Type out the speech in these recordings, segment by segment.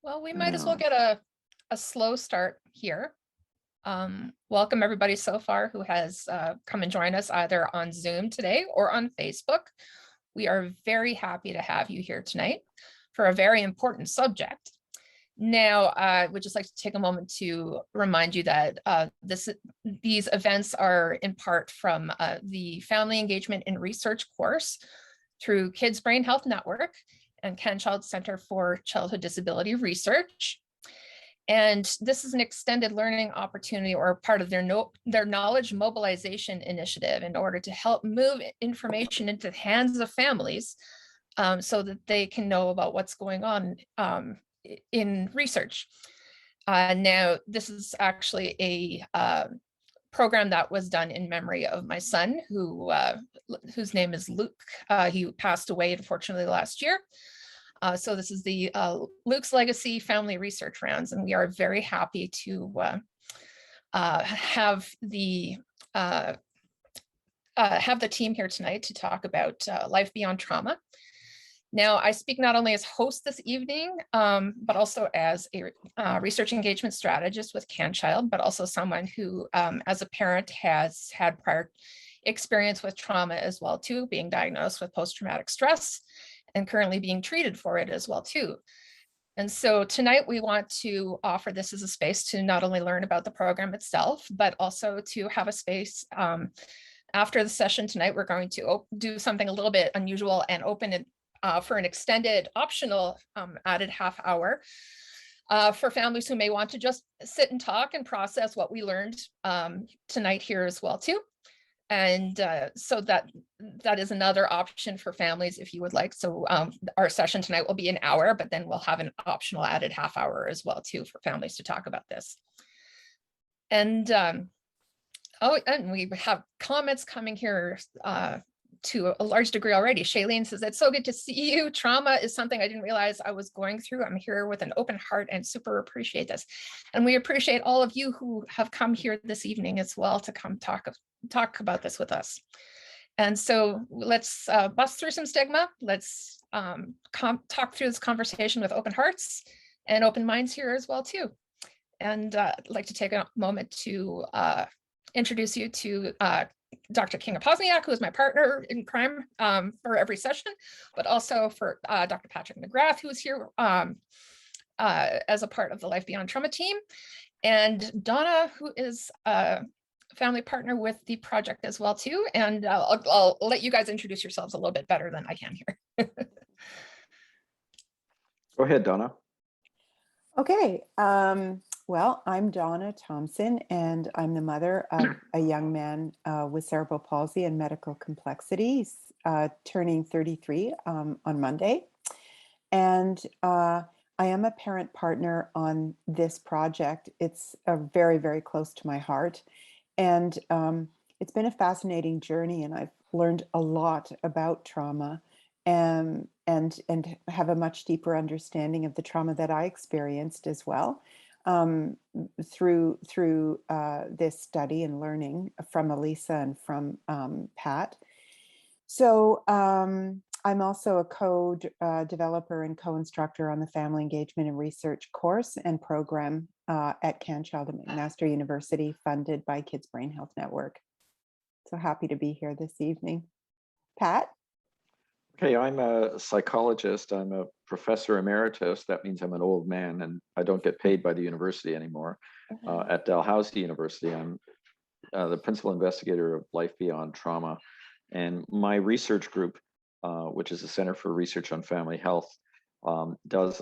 Well, we might as well get a slow start here. Welcome everybody so far who has come and joined us either on Zoom today or on Facebook. We are very happy to have you here tonight for a very important subject. Now, I would just like to take a moment to remind you that these events are in part from the Family Engagement and Research course through Kids Brain Health Network and Ken Child Center for Childhood Disability Research. And this is an extended learning opportunity or part of their knowledge mobilization initiative in order to help move information into the hands of families so that they can know about what's going on in research. Now, this is actually a program that was done in memory of my son, whose name is Luke. He passed away, unfortunately, last year. So this is the Luke's Legacy Family Research Rounds, and we are very happy to have the team here tonight to talk about life beyond trauma. Now, I speak not only as host this evening, but also as a research engagement strategist with CanChild, but also someone who, as a parent, has had prior experience with trauma as well too, being diagnosed with post-traumatic stress and currently being treated for it as well too. And so tonight we want to offer this as a space to not only learn about the program itself, but also to have a space after the session tonight. We're going to do something a little bit unusual and open it for an extended optional added half hour for families who may want to just sit and talk and process what we learned tonight here as well too. And so that is another option for families if you would like. So our session tonight will be an hour, but then we'll have an optional added half hour as well too for families to talk about this. And and we have comments coming here to a large degree already. Shailene says, it's so good to see you. Trauma is something I didn't realize I was going through. I'm here with an open heart and super appreciate this. And we appreciate all of you who have come here this evening as well to come talk about this with us. And so let's bust through some stigma. Let's talk through this conversation with open hearts and open minds here as well too. And I'd like to take a moment to introduce you to Dr. Kinga-Posniak, who is my partner in crime for every session, but also for Dr. Patrick McGrath, who is here as a part of the Life Beyond Trauma team, and Donna, who is a family partner with the project as well too. And I'll let you guys introduce yourselves a little bit better than I can here. Go ahead, Donna. Okay. Well, I'm Donna Thompson, and I'm the mother of a young man with cerebral palsy and medical complexities, turning 33 on Monday. And I am a parent partner on this project. It's very, very close to my heart. And it's been a fascinating journey, and I've learned a lot about trauma and have a much deeper understanding of the trauma that I experienced as well. Through this study and learning from Elisa and from Pat. So I'm also a co-developer and co-instructor on the Family Engagement and Research course and program at CanChild at McMaster University, funded by Kids Brain Health Network. So happy to be here this evening. Pat? Okay, I'm a psychologist. I'm a professor emeritus. That means I'm an old man and I don't get paid by the university anymore. At Dalhousie University, I'm the principal investigator of Life Beyond Trauma. And my research group, which is the Center for Research on Family Health, does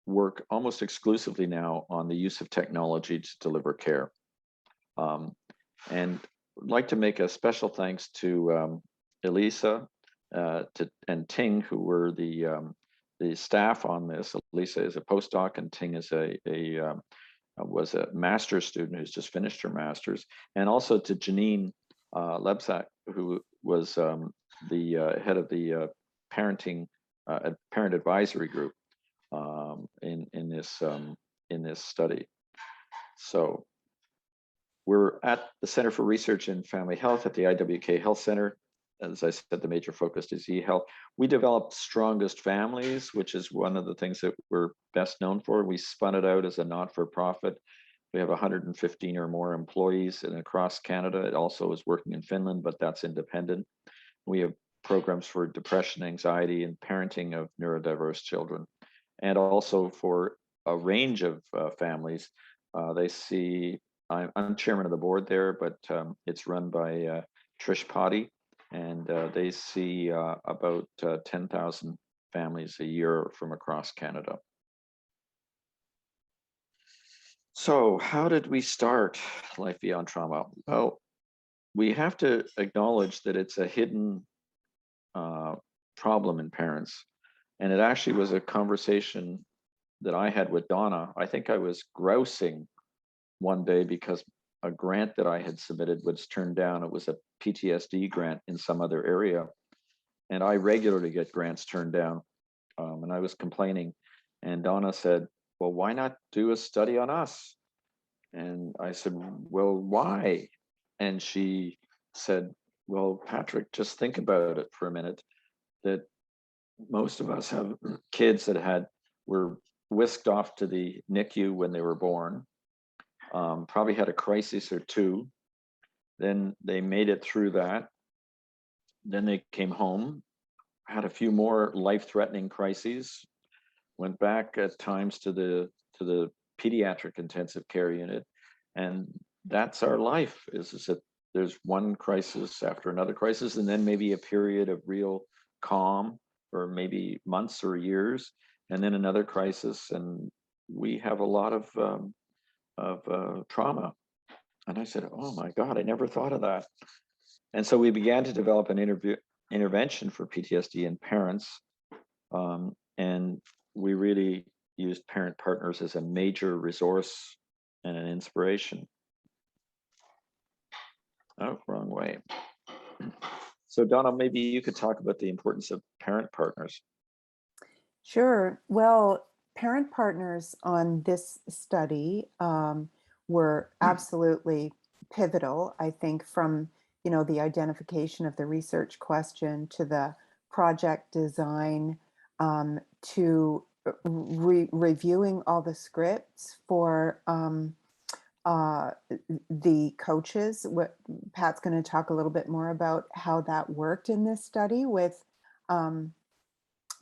work almost exclusively now on the use of technology to deliver care. And I'd like to make a special thanks to Elisa and Ting, who were the staff on this. Elisa is a postdoc, and Ting is was a master's student who's just finished her master's, and also to Janine Lebsack, who was the head of the parent advisory group in this study. So we're at the Center for Research in Family Health at the IWK Health Center. as I said, the major focus is e-health. We developed Strongest Families, which is one of the things that we're best known for. We spun it out as a not-for-profit. We have 115 or more employees and across Canada. It also is working in Finland, but that's independent. We have programs for depression, anxiety, and parenting of neurodiverse children, and also for a range of families. I'm chairman of the board there, but it's run by Trish Potty, and they see about 10,000 families a year from across Canada. So how did we start Life Beyond Trauma? Well, we have to acknowledge that it's a hidden problem in parents. And it actually was a conversation that I had with Donna. I think I was grousing one day because a grant that I had submitted was turned down. It was a PTSD grant in some other area. And I regularly get grants turned down. And I was complaining. And Donna said, well, why not do a study on us? And I said, well, why? And she said, well, Patrick, just think about it for a minute, that most of us have kids that were whisked off to the NICU when they were born, probably had a crisis or two. Then they made it through that. Then they came home, had a few more life-threatening crises, went back at times to the pediatric intensive care unit. And that's our life, is that there's one crisis after another crisis, and then maybe a period of real calm for maybe months or years, and then another crisis. And we have a lot of trauma. And I said, oh my God, I never thought of that. And so we began to develop an intervention for PTSD in parents. And we really used parent partners as a major resource and an inspiration. Oh, wrong way. So Donna, maybe you could talk about the importance of parent partners. Sure. Well, parent partners on this study were absolutely pivotal, I think, from the identification of the research question to the project design, to reviewing all the scripts for the coaches. Pat's going to talk a little bit more about how that worked in this study with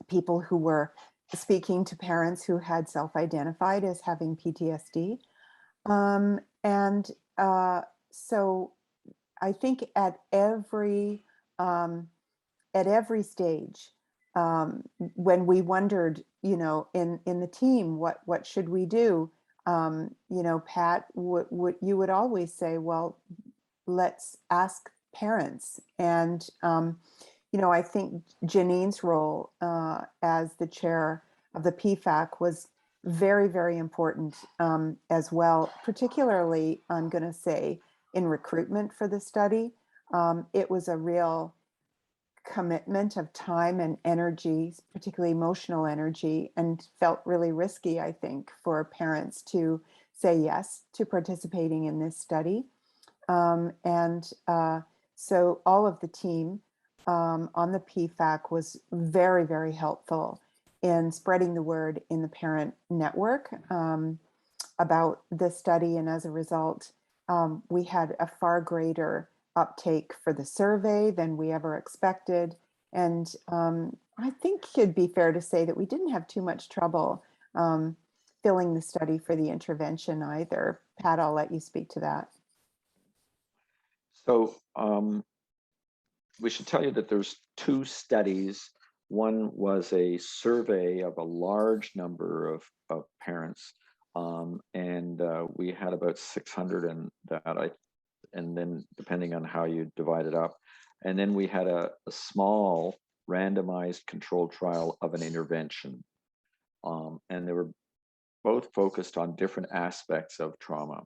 people who were speaking to parents who had self-identified as having PTSD. So I think at every stage, when we wondered, in the team, what should we do? Pat, you would always say, well, let's ask parents. And, I think Janine's role as the chair of the PFAC was very, very important as well, particularly, I'm going to say, in recruitment for the study. It was a real commitment of time and energy, particularly emotional energy, and felt really risky, I think, for parents to say yes to participating in this study. So all of the team on the PFAC was very, very helpful in spreading the word in the parent network about the study. And as a result, we had a far greater uptake for the survey than we ever expected. And I think it'd be fair to say that we didn't have too much trouble filling the study for the intervention either. Pat, I'll let you speak to that. So we should tell you that there's two studies. One was a survey of a large number of parents, and we had about 600 in that. And then depending on how you divide it up. And then we had a small randomized controlled trial of an intervention. And they were both focused on different aspects of trauma.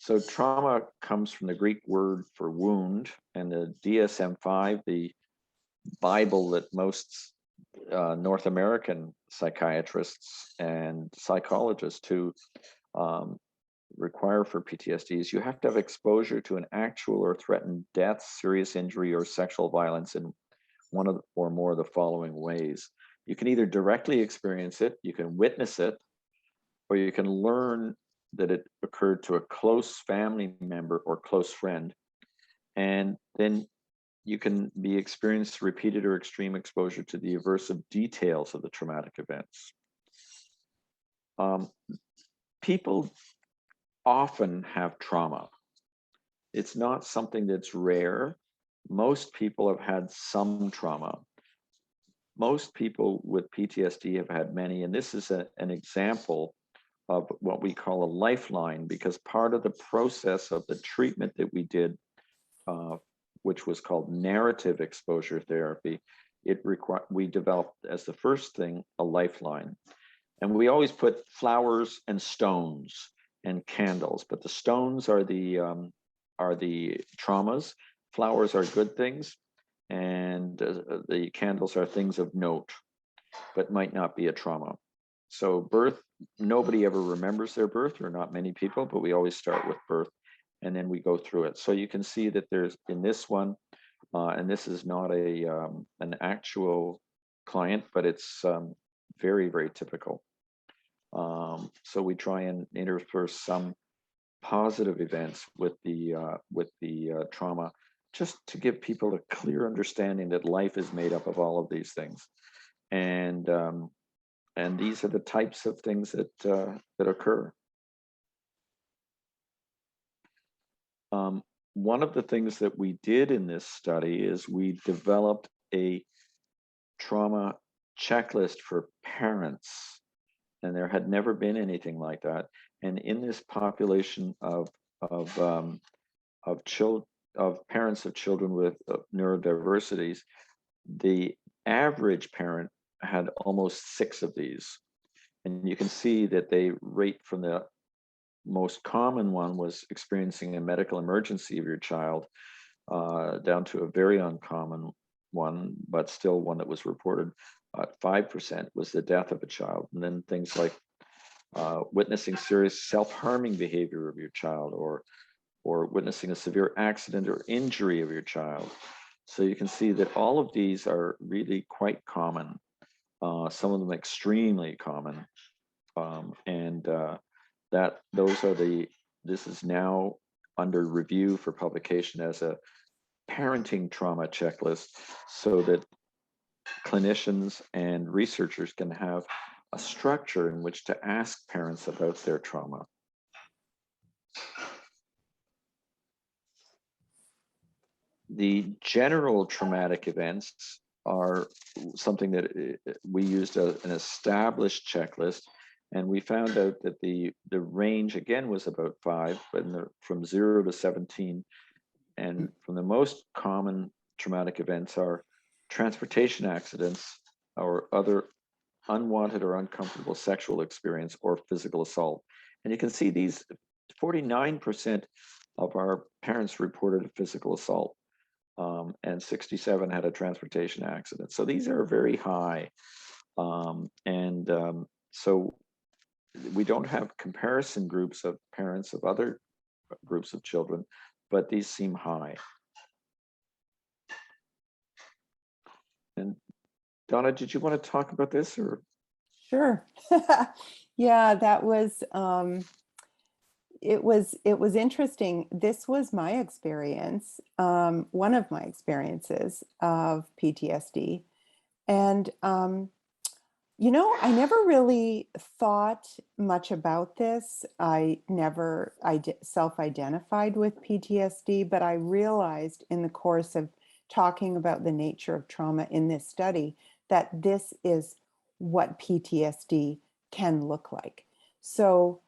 So trauma comes from the Greek word for wound, and the DSM-5, the Bible that most North American psychiatrists and psychologists who require for PTSD is you have to have exposure to an actual or threatened death, serious injury, or sexual violence in one of the, or more of the following ways. You can either directly experience it, you can witness it, or you can learn that it occurred to a close family member or close friend. And then you can be experienced repeated or extreme exposure to the aversive details of the traumatic events. People often have trauma. It's not something that's rare. Most people have had some trauma. Most people with PTSD have had many, and this is an example of what we call a lifeline, because part of the process of the treatment that we did, which was called narrative exposure therapy, we developed as the first thing a lifeline. And we always put flowers and stones and candles, but the stones are the traumas, flowers are good things, and the candles are things of note, but might not be a trauma. So birth, nobody ever remembers their birth, or not many people, but we always start with birth and then we go through it. So you can see that there's in this one, and this is not an actual client, but it's very, very typical. So we try and intersperse some positive events with the trauma, just to give people a clear understanding that life is made up of all of these things. And these are the types of things that occur. One of the things that we did in this study is we developed a trauma checklist for parents, and there had never been anything like that. And in this population of parents of children with neurodiversities, the average parent had almost 6 of these. And you can see that they rate from the most common one was experiencing a medical emergency of your child, down to a very uncommon one, but still one that was reported. 5% was the death of a child. And then things like witnessing serious self-harming behavior of your child, or witnessing a severe accident or injury of your child. So you can see that all of these are really quite common, some of them extremely common. This is now under review for publication as a parenting trauma checklist, so that clinicians and researchers can have a structure in which to ask parents about their trauma. The general traumatic events are something that we used an established checklist, and we found out that the range again was about 5, but from 0 to 17. And from the most common traumatic events are transportation accidents or other unwanted or uncomfortable sexual experience or physical assault. And you can see these 49% of our parents reported a physical assault, and 67 had a transportation accident. So these are very high. So we don't have comparison groups of parents of other groups of children, but these seem high. And Donna, did you want to talk about this, or? Sure. Yeah, that was, it was interesting. This was my experience, one of my experiences of PTSD. And, I never really thought much about this. I never self-identified with PTSD, but I realized in the course of talking about the nature of trauma in this study that this is what PTSD can look like. So,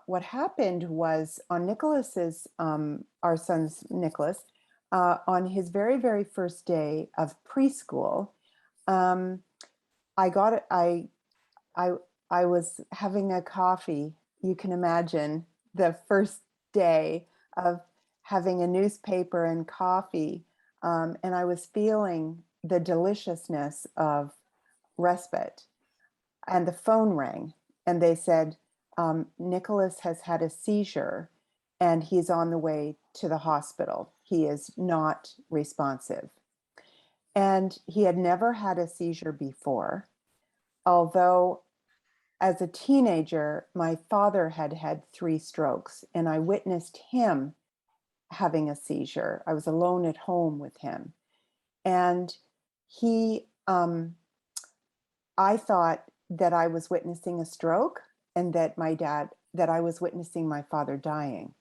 what happened was on Nicholas's, our son's Nicholas, on his very, very first day of preschool, I was having a coffee. You can imagine the first day of having a newspaper and coffee. And I was feeling the deliciousness of respite, and the phone rang. and they said, Nicholas has had a seizure and he's on the way to the hospital. He is not responsive. And he had never had a seizure before, although as a teenager, my father had had 3 strokes, and I witnessed him having a seizure. I was alone at home with him. And I thought that I was witnessing a stroke and that I was witnessing my father dying.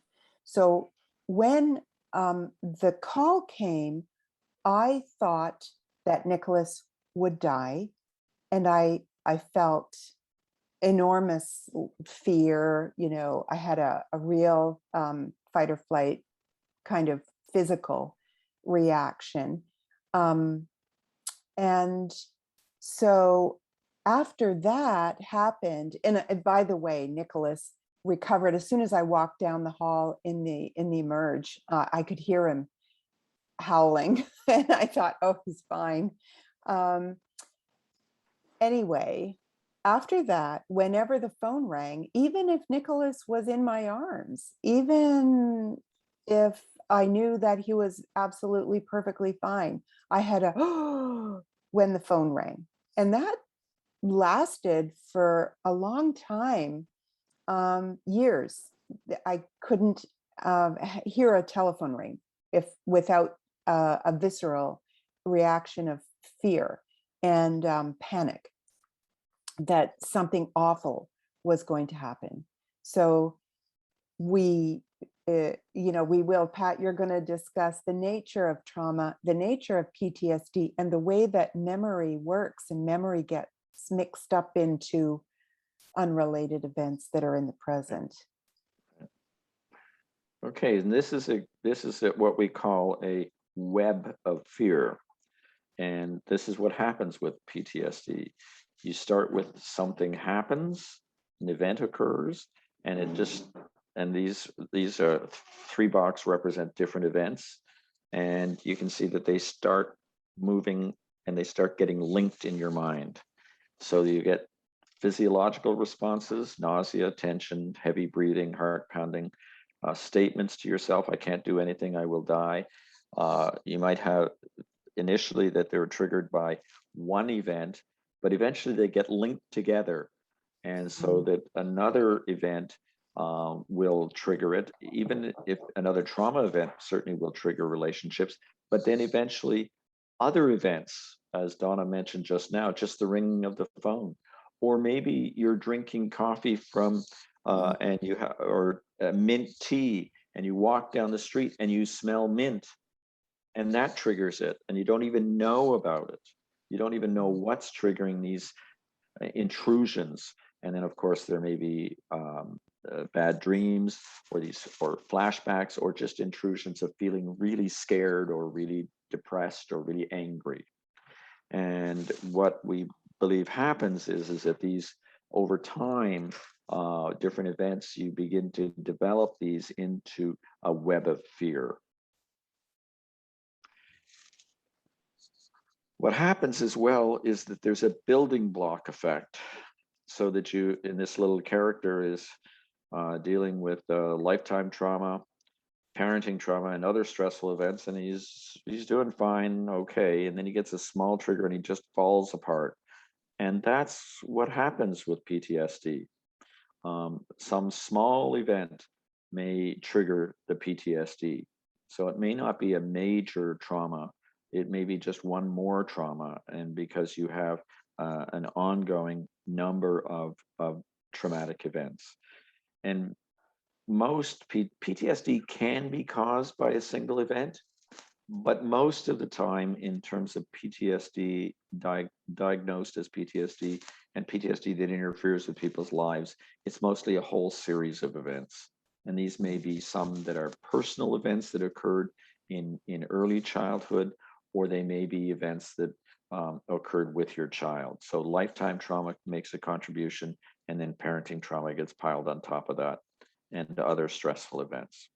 So when the call came, I thought that Nicholas would die, and I felt enormous fear. You know, I had a real fight or flight kind of physical reaction. And so after that happened, and by the way, Nicholas recovered as soon as I walked down the hall in the emerge. I could hear him howling, and I thought, oh, he's fine. Anyway, after that, whenever the phone rang, even if Nicholas was in my arms, even if I knew that he was absolutely perfectly fine, I had a when the phone rang. And that lasted for a long time, years. I couldn't hear a telephone ring without a visceral reaction of fear and panic that something awful was going to happen. So we will, Pat, you're going to discuss the nature of trauma, the nature of PTSD, and the way that memory works, and memory gets mixed up into unrelated events that are in the present. Okay, and this is what we call a web of fear. And this is what happens with PTSD. You start with something happens, an event occurs, and it just, and these 3 boxes represent different events. And you can see that they start moving and they start getting linked in your mind. So you get physiological responses, nausea, tension, heavy breathing, heart pounding, statements to yourself, I can't do anything, I will die. You might have initially that they're triggered by one event, but eventually they get linked together. And so that another event will trigger it, even if another trauma event certainly will trigger relationships, but then eventually other events, as Donna mentioned just now, just the ringing of the phone, or maybe you're drinking coffee from and you have, or mint tea, and you walk down the street and you smell mint, and that triggers it, and you don't even know about it. You don't even know what's triggering these intrusions. And then of course there may be bad dreams, or flashbacks, or just intrusions of feeling really scared or really depressed or really angry. And what we believe happens is that these, over time, different events, you begin to develop these into a web of fear. What happens as well is that there's a building block effect, so that you, in this little character, is dealing with lifetime trauma, parenting trauma, and other stressful events, and he's doing fine, okay, and then he gets a small trigger and he just falls apart. And that's what happens with PTSD. Some small event may trigger the PTSD. So it may not be a major trauma, it may be just one more trauma, and because you have an ongoing number of traumatic events. And most PTSD can be caused by a single event, but most of the time, in terms of PTSD diagnosed as PTSD, and PTSD that interferes with people's lives, it's mostly a whole series of events. And these may be some that are personal events that occurred in early childhood, or they may be events that occurred with your child. So lifetime trauma makes a contribution, and then parenting trauma gets piled on top of that, and other stressful events.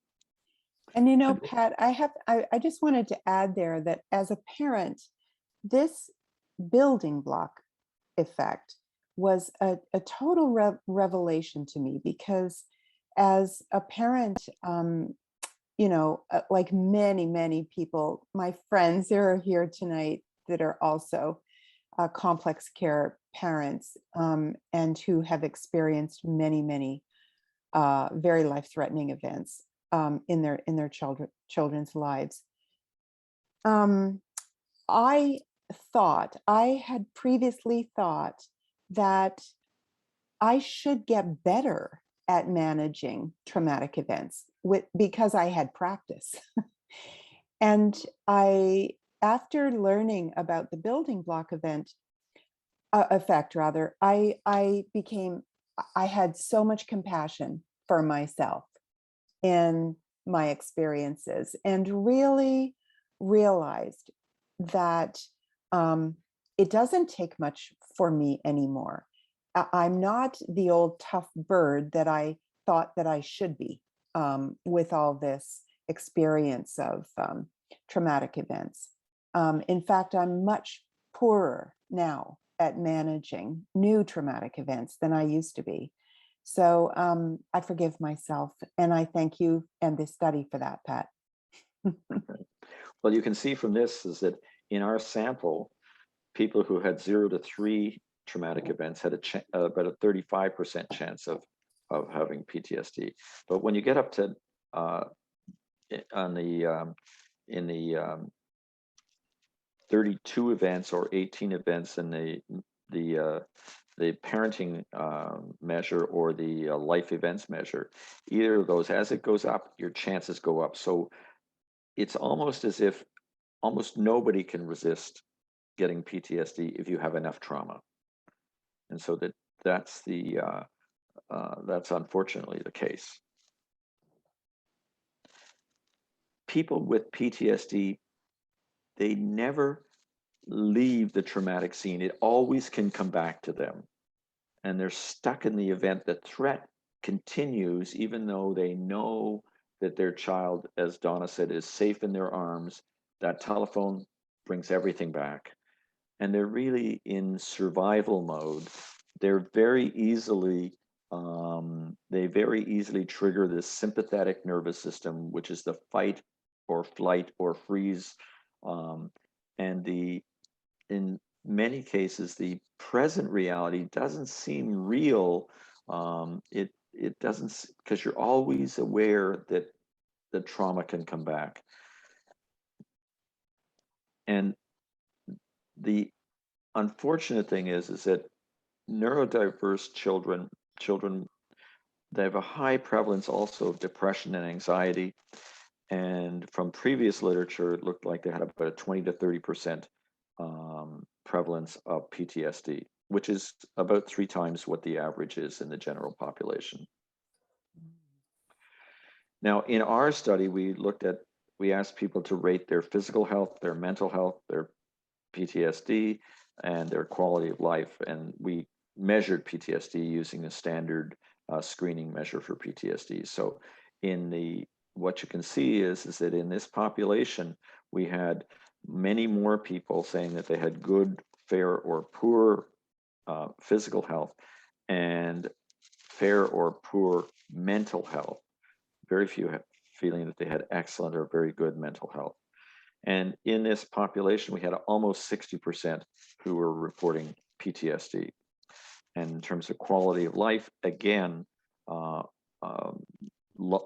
And you know, Pat, I just wanted to add there that as a parent, this building block effect was a total revelation to me, because as a parent, like many people, my friends that are here tonight that are also complex care parents, and who have experienced many very life-threatening events in their children's lives. I had previously thought that I should get better at managing traumatic events because I had practice. And after learning about the building block effect, I had so much compassion for myself in my experiences, and really realized that it doesn't take much for me anymore. I'm not the old tough bird that I thought that I should be, with all this experience of traumatic events. In fact, I'm much poorer now at managing new traumatic events than I used to be. So I forgive myself, and I thank you and this study for that, Pat. Well, you can see from this is that in our sample, people who had 0 to 3 traumatic events had about a 35% chance of having PTSD. But when you get up to in the 32 events or 18 events in the parenting measure or the life events measure, either of those, as it goes up, your chances go up. So it's almost as if almost nobody can resist getting PTSD if you have enough trauma. And so that's unfortunately the case. People with PTSD, they never leave the traumatic scene. It always can come back to them. And they're stuck in the event. The threat continues, even though they know that their child, as Donna said, is safe in their arms. That telephone brings everything back. And they're really in survival mode. They're very easily, they very easily trigger this sympathetic nervous system, which is the fight or flight or freeze. And in many cases, the present reality doesn't seem real. It doesn't, because you're always aware that the trauma can come back. And the unfortunate thing is that neurodiverse children, they have a high prevalence also of depression and anxiety. And from previous literature, it looked like they had about a 20 to 30% prevalence of PTSD, which is about 3 times what the average is in the general population. Now, in our study, we asked people to rate their physical health, their mental health, their PTSD, and their quality of life. And we measured PTSD using a standard screening measure for PTSD. So what you can see is that in this population, we had many more people saying that they had good, fair, or poor physical health, and fair or poor mental health. Very few feeling that they had excellent or very good mental health. And in this population, we had almost 60% who were reporting PTSD. And in terms of quality of life, again,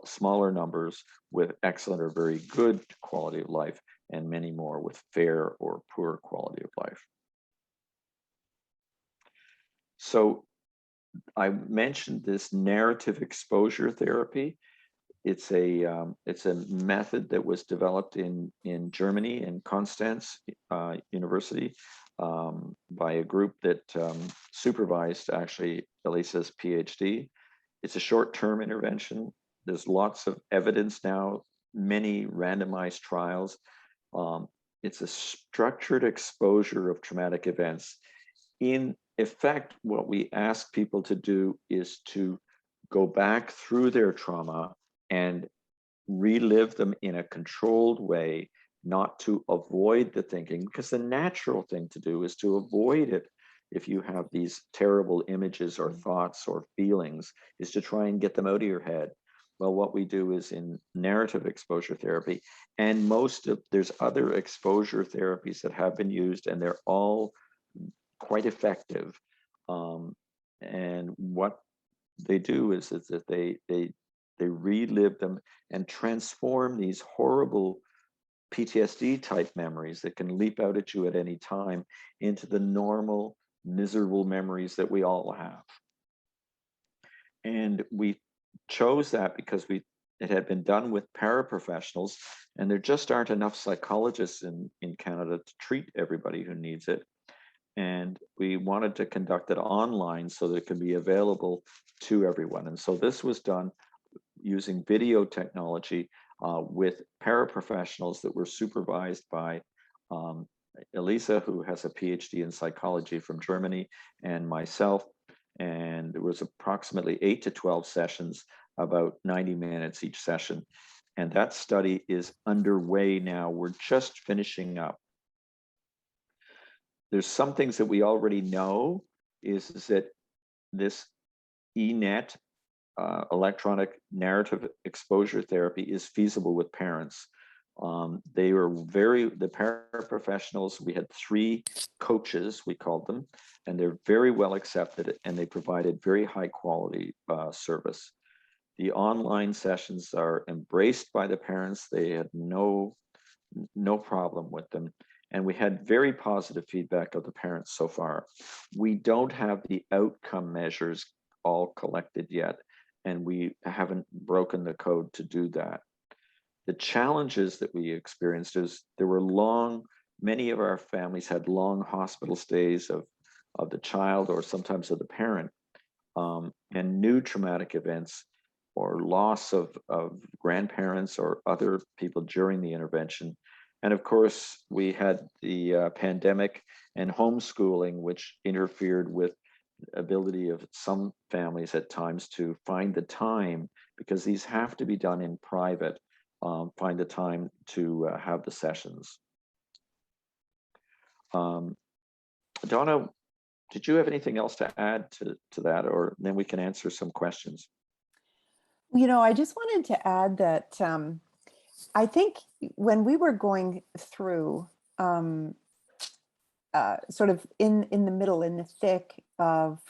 smaller numbers with excellent or very good quality of life, and many more with fair or poor quality of life. So I mentioned this narrative exposure therapy. It's a method that was developed in Germany, in Konstanz University, by a group that supervised actually Elisa's PhD. It's a short-term intervention. There's lots of evidence now, many randomized trials. It's a structured exposure of traumatic events. In effect, what we ask people to do is to go back through their trauma and relive them in a controlled way, not to avoid the thinking, because the natural thing to do is to avoid it if you have these terrible images or thoughts or feelings, is to try and get them out of your head. Well, what we do is in narrative exposure therapy, and there's other exposure therapies that have been used, and they're all quite effective. And what they do is that they relive them and transform these horrible PTSD type memories that can leap out at you at any time into the normal, miserable memories that we all have. And we chose that because it had been done with paraprofessionals, and there just aren't enough psychologists in Canada to treat everybody who needs it. And we wanted to conduct it online so that it could be available to everyone. And so this was done using video technology with paraprofessionals that were supervised by Elisa, who has a PhD in psychology from Germany, and myself. And there was approximately 8 to 12 sessions, about 90 minutes each session. And that study is underway now. We're just finishing up. There's some things that we already know is that this ENET, electronic narrative exposure therapy, is feasible with parents. They were the paraprofessionals, we had 3 coaches, we called them, and they're very well accepted, and they provided very high quality service. The online sessions are embraced by the parents. They had no problem with them. And we had very positive feedback of the parents so far. We don't have the outcome measures all collected yet, and we haven't broken the code to do that. The challenges that we experienced is there were many of our families had long hospital stays of the child or sometimes of the parent, and new traumatic events or loss of grandparents or other people during the intervention. And of course, we had the pandemic and homeschooling, which interfered with the ability of some families at times to find the time, because these have to be done in private, find the time to have the sessions. Donna, did you have anything else to add to that, or then we can answer some questions? I just wanted to add that I think when we were going through sort of in the middle, in the thick of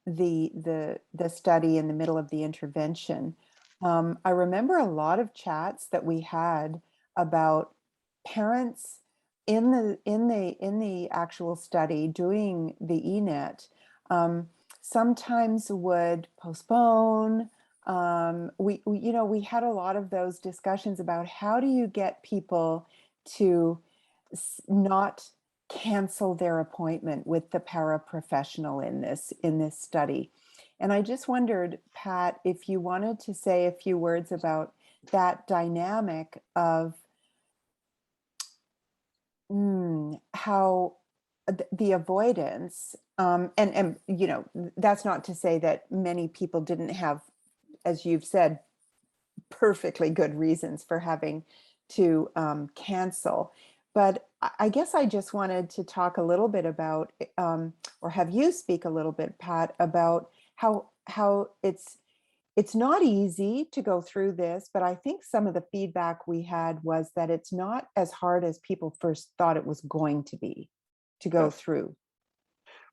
the study, in the middle of the intervention, I remember a lot of chats that we had about parents in the actual study doing the ENET, sometimes would postpone. We had a lot of those discussions about how do you get people to not cancel their appointment with the paraprofessional in this study. And I just wondered, Pat, if you wanted to say a few words about that dynamic of how the avoidance, and that's not to say that many people didn't have, as you've said, perfectly good reasons for having to cancel. But I guess I just wanted to talk a little bit about, or have you speak a little bit, Pat, about how it's not easy to go through this, but I think some of the feedback we had was that it's not as hard as people first thought it was going to be to go through.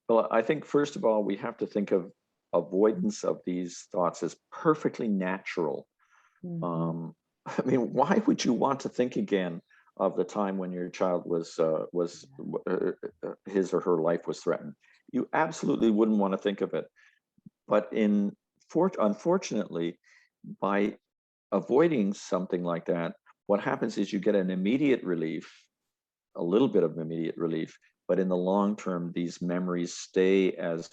Well, I think first of all, we have to think of avoidance of these thoughts as perfectly natural. Mm-hmm. I mean, why would you want to think again of the time when your child was his or her life was threatened? You absolutely wouldn't want to think of it. But unfortunately, by avoiding something like that, what happens is you get an immediate relief, a little bit of immediate relief, but in the long term, these memories stay as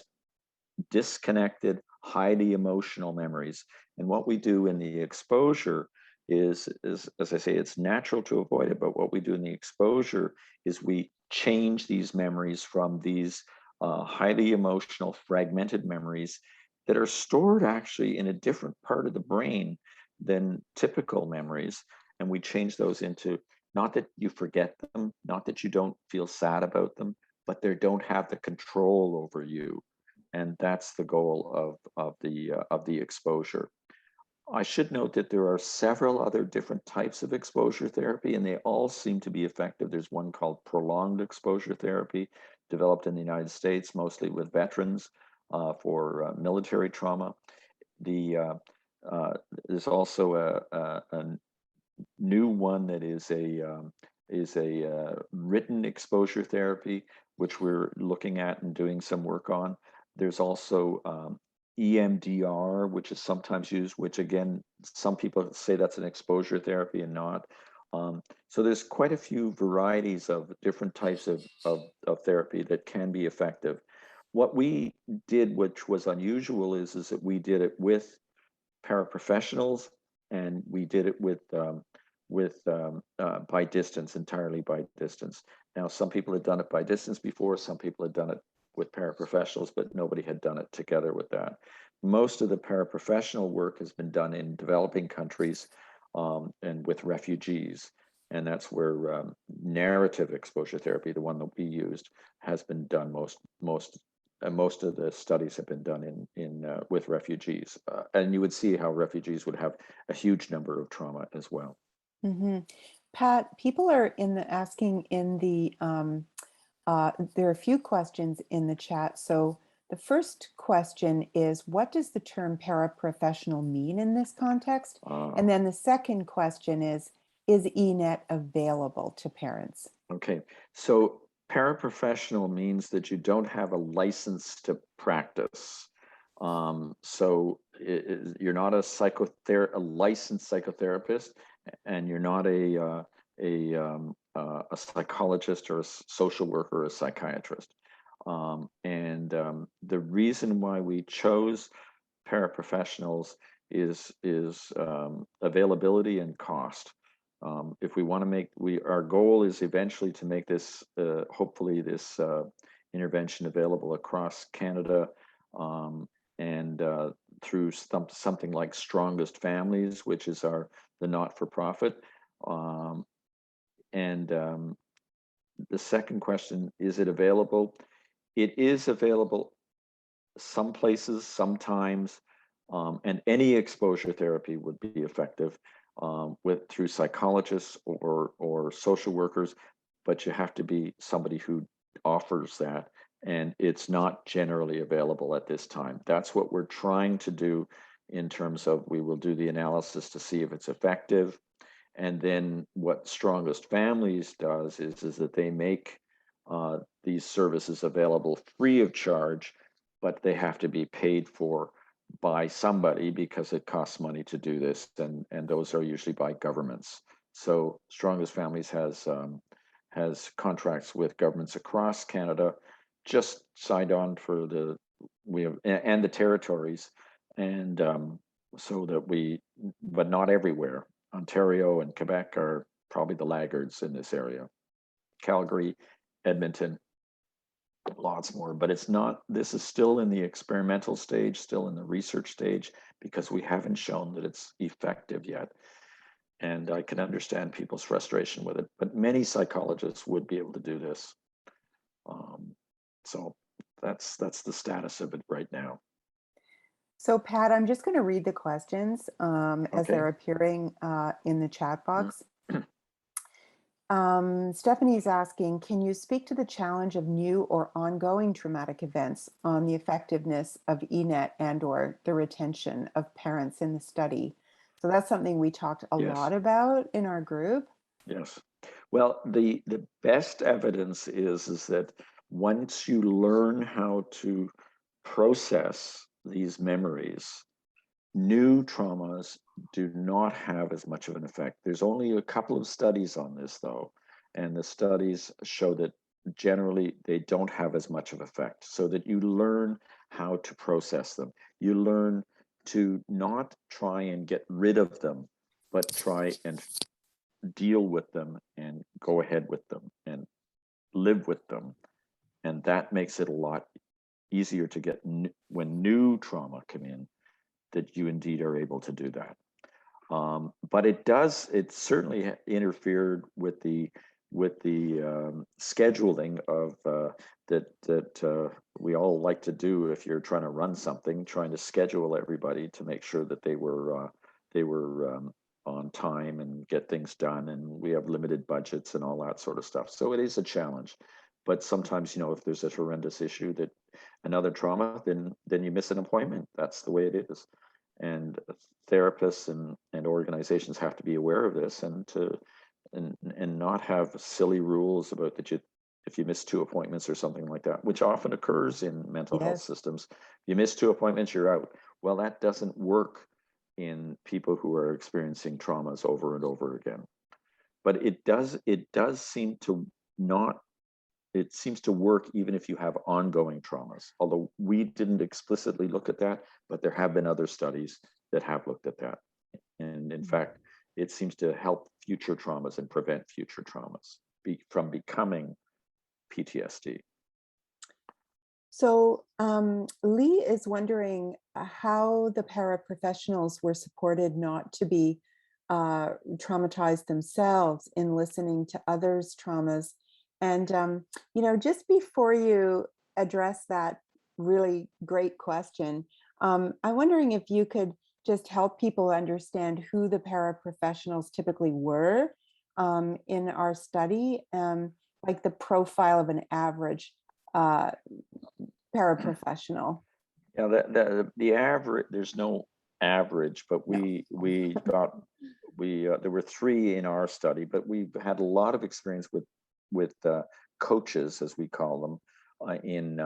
disconnected, highly emotional memories. And what we do in the exposure is, as I say, it's natural to avoid it, but what we do in the exposure is we change these memories from these highly emotional, fragmented memories that are stored actually in a different part of the brain than typical memories. And we change those into, not that you forget them, not that you don't feel sad about them, but they don't have the control over you. And that's the goal of the exposure. I should note that there are several other different types of exposure therapy, and they all seem to be effective. There's one called prolonged exposure therapy, developed in the United States, mostly with veterans for military trauma. There's also a new one that is a written exposure therapy, which we're looking at and doing some work on. There's also EMDR, which is sometimes used, which again, some people say that's an exposure therapy and not. So there's quite a few varieties of different types of therapy that can be effective. What we did, which was unusual, is that we did it with paraprofessionals, and we did it with by distance, entirely by distance. Now, some people had done it by distance before, some people had done it with paraprofessionals, but nobody had done it together with that. Most of the paraprofessional work has been done in developing countries and with refugees. And that's where narrative exposure therapy, the one that we used, has been done. Most of the studies have been done with refugees. And you would see how refugees would have a huge number of trauma as well. Mm-hmm. Pat, people are asking in the, there are a few questions in the chat. So the first question is, what does the term paraprofessional mean in this context? And then the second question is ENET available to parents? Okay, so paraprofessional means that you don't have a license to practice. So you're not a licensed psychotherapist, and you're not a psychologist or a social worker or a psychiatrist. The reason why we chose paraprofessionals is availability and cost. If we want to make, our goal is eventually to make this, hopefully this intervention available across Canada, and through something like Strongest Families, which is the not-for-profit. The second question, is it available? It is available some places, sometimes, and any exposure therapy would be effective through psychologists or social workers, but you have to be somebody who offers that, and it's not generally available at this time. That's what we're trying to do in terms of, we will do the analysis to see if it's effective. And then what Strongest Families does is that they make these services available free of charge, but they have to be paid for by somebody because it costs money to do this, and those are usually by governments. So Strongest Families has contracts with governments across Canada, just signed on for the territories, and so that but not everywhere. Ontario and Quebec are probably the laggards in this area. Calgary, Edmonton, lots more, but it's not, this is still in the experimental stage, still in the research stage, because we haven't shown that it's effective yet. And I can understand people's frustration with it, but many psychologists would be able to do this. So that's the status of it right now. So Pat, I'm just going to read the questions as they're appearing in the chat box. Stephanie's asking, can you speak to the challenge of new or ongoing traumatic events on the effectiveness of ENET and/or the retention of parents in the study? So that's something we talked a lot about in our group. Yes. Well, the best evidence is that once you learn how to process these memories, new traumas do not have as much of an effect. There's only a couple of studies on this, though, and the studies show that generally they don't have as much of effect, so that you learn how to process them. You learn to not try and get rid of them, but try and deal with them and go ahead with them and live with them. And that makes it a lot easier to get when new trauma come in, that you indeed are able to do that. But it certainly interfered with the scheduling of that we all like to do if you're trying to run something, trying to schedule everybody to make sure that they were on time and get things done, and we have limited budgets and all that sort of stuff. So it is a challenge. But sometimes, if there's a horrendous issue, that another trauma, then you miss an appointment. That's the way it is. And therapists and organizations have to be aware of this, and not have silly rules about that if you miss 2 appointments or something like that, which often occurs in mental health systems. You miss 2 appointments, you're out. Well, that doesn't work in people who are experiencing traumas over and over again. But it does seem to not, it seems to work even if you have ongoing traumas, although we didn't explicitly look at that, but there have been other studies that have looked at that. And in fact, it seems to help future traumas and prevent future traumas from becoming PTSD. So Lee is wondering how the paraprofessionals were supported not to be traumatized themselves in listening to others' traumas. And, just before you address that really great question, I'm wondering if you could just help people understand who the paraprofessionals typically were in our study, like the profile of an average paraprofessional. Yeah, the average, there's no average, but we got, there were 3 in our study, but we've had a lot of experience with coaches, as we call them, in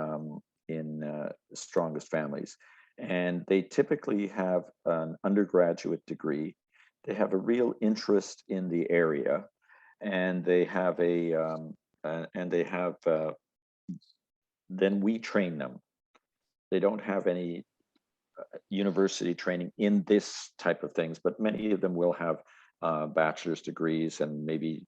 Strongest Families. And they typically have an undergraduate degree. They have a real interest in the area, and they have then we train them. They don't have any university training in this type of things, but many of them will have bachelor's degrees and maybe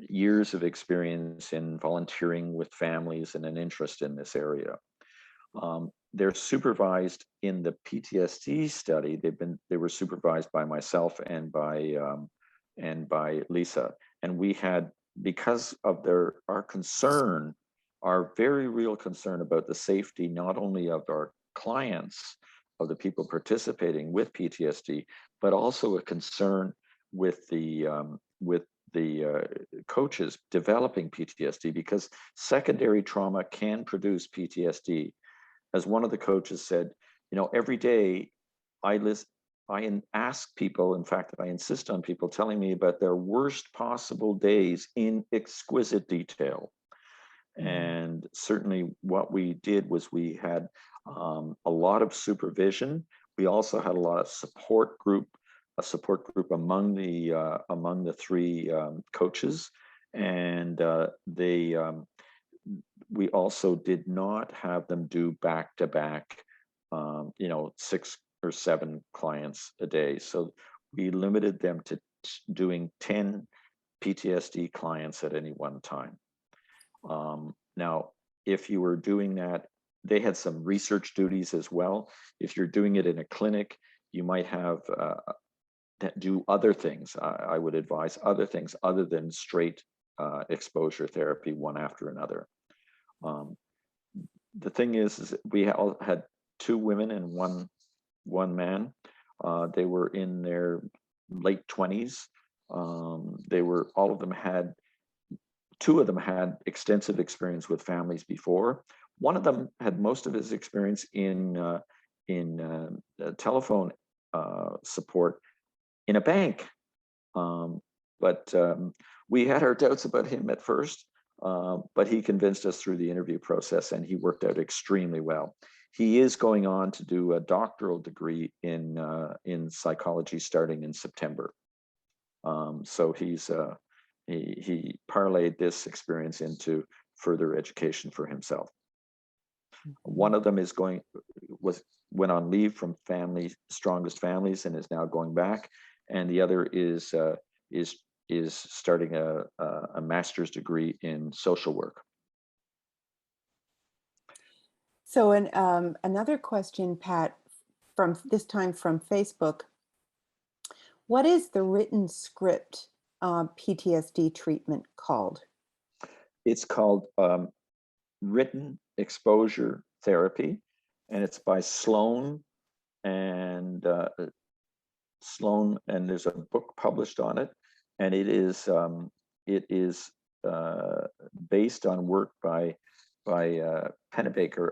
years of experience in volunteering with families and an interest in this area. They're supervised in the PTSD study. They were supervised by myself and by Lisa. And we had, because of our concern, our very real concern about the safety, not only of our clients, of the people participating with PTSD, but also a concern with the coaches developing PTSD, because secondary trauma can produce PTSD. As one of the coaches said, every day I ask people, in fact, I insist on people telling me about their worst possible days in exquisite detail. And certainly what we did was we had a lot of supervision. We also had a lot of support group among the 3 coaches. And we also did not have them do back-to-back, 6 or 7 clients a day. So we limited them to doing 10 PTSD clients at any one time. Now, if you were doing that, they had some research duties as well. If you're doing it in a clinic, you might have do other things. I would advise other things other than straight exposure therapy, one after another. The thing is we all had 2 women and one man. They were in their late 20s. All of them had, 2 of them had extensive experience with families before. One of them had most of his experience in telephone support in a bank. But we had our doubts about him at first, but he convinced us through the interview process, and he worked out extremely well. He is going on to do a doctoral degree in psychology starting in September. So he parlayed this experience into further education for himself. One of them went on leave from Strongest Families and is now going back, and the other is starting a master's degree in social work. So another question, Pat, from this time from Facebook. What is the written script PTSD treatment called? It's called Written Exposure Therapy, and it's by Sloan and there's a book published on it, and it is based on work by Pennebaker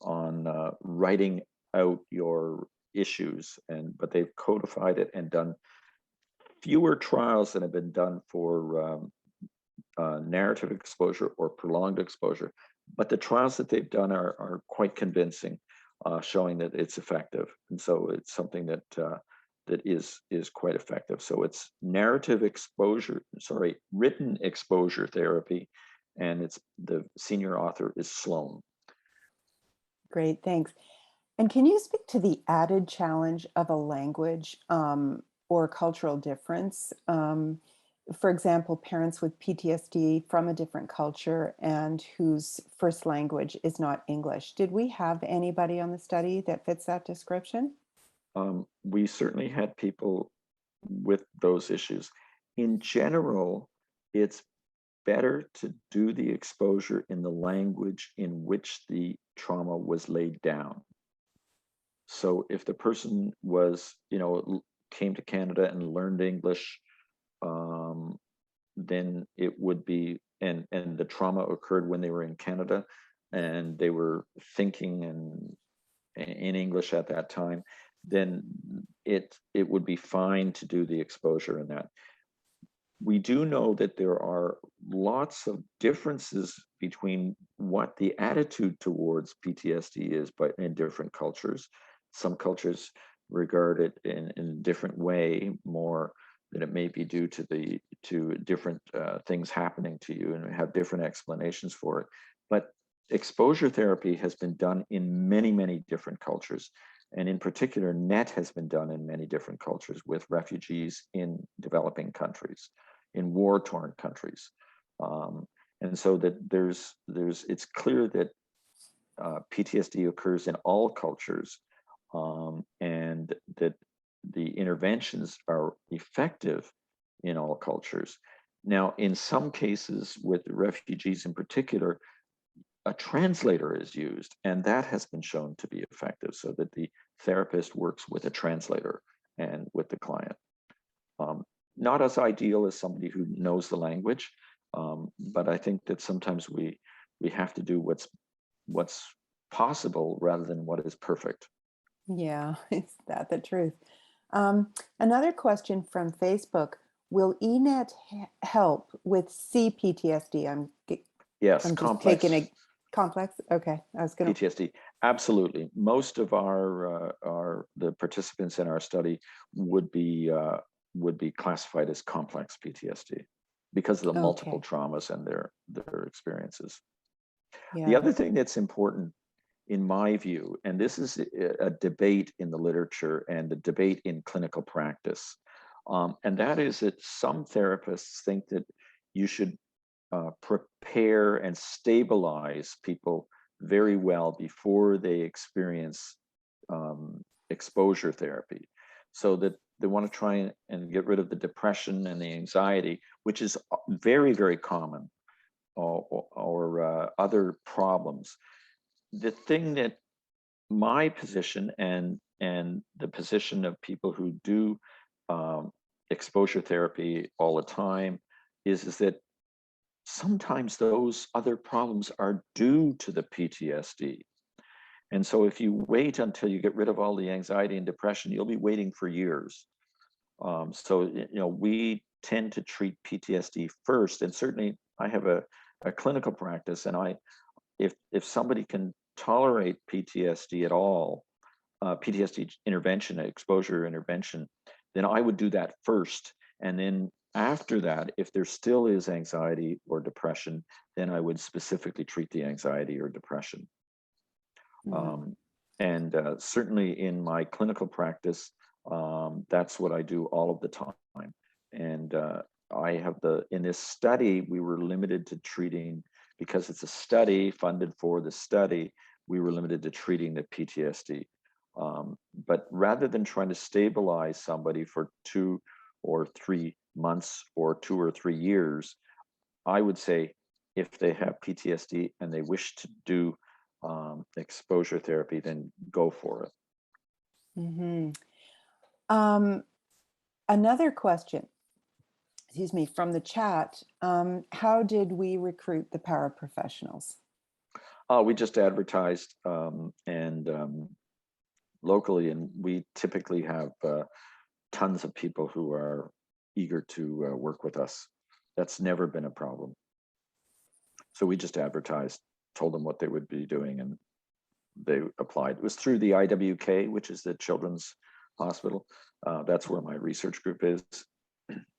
on writing out your issues, but they've codified it and done fewer trials than have been done for narrative exposure or prolonged exposure. But the trials that they've done are quite convincing, showing that it's effective. And so it's something that is quite effective. So it's written exposure therapy, and it's the senior author is Sloan. Great, thanks. And can you speak to the added challenge of a language or cultural difference? For example, parents with PTSD from a different culture and whose first language is not English. Did we have anybody on the study that fits that description? We certainly had people with those issues. In general, it's better to do the exposure in the language in which the trauma was laid down. So if the person was, came to Canada and learned English, then it would be, and the trauma occurred when they were in Canada and they were thinking in English at that time, then it would be fine to do the exposure in that. We do know that there are lots of differences between what the attitude towards PTSD is, but in different cultures. Some cultures regard it in a different way, more that it may be due to different things happening to you, and have different explanations for it. But exposure therapy has been done in many, many different cultures. And in particular, NET has been done in many different cultures with refugees in developing countries, in war-torn countries. And so that it's clear that PTSD occurs in all cultures, and that the interventions are effective in all cultures. Now, in some cases, with refugees in particular, a translator is used, and that has been shown to be effective, so that the therapist works with a translator and with the client. Not as ideal as somebody who knows the language, but I think that sometimes we have to do what's possible rather than what is perfect. Yeah, is that the truth? Another question from Facebook: will ENET help with CPTSD? Yes, I'm just complex. taking a complex. Okay, I was going to. PTSD, absolutely. Most of the participants in our study would be classified as complex PTSD because of the multiple traumas and their experiences. Yeah. The other thing that's important, in my view, and this is a debate in the literature and a debate in clinical practice, and that is that some therapists think that you should prepare and stabilize people very well before they experience exposure therapy, so that they want to try and get rid of the depression and the anxiety, which is very, very common, or other problems. The thing that my position and the position of people who do exposure therapy all the time is that sometimes those other problems are due to the PTSD. And so if you wait until you get rid of all the anxiety and depression, you'll be waiting for years. So we tend to treat PTSD first, and certainly I have a clinical practice, and if somebody can tolerate PTSD at all, PTSD intervention, exposure intervention, then I would do that first. And then after that, if there still is anxiety or depression, then I would specifically treat the anxiety or depression. Mm-hmm. And certainly in my clinical practice, that's what I do all of the time. And I have in this study, we were limited to treating, because it's a study funded for the study, we were limited to treating the PTSD. But rather than trying to stabilize somebody for 2 or 3 months or 2 or 3 years, I would say, if they have PTSD and they wish to do exposure therapy, then go for it. Mm-hmm. Another question, excuse me, from the chat. How did we recruit the paraprofessionals? We just advertised locally, and we typically have tons of people who are eager to work with us. That's never been a problem. So we just advertised, told them what they would be doing, and they applied. It was through the IWK, which is the Children's Hospital. That's where my research group is,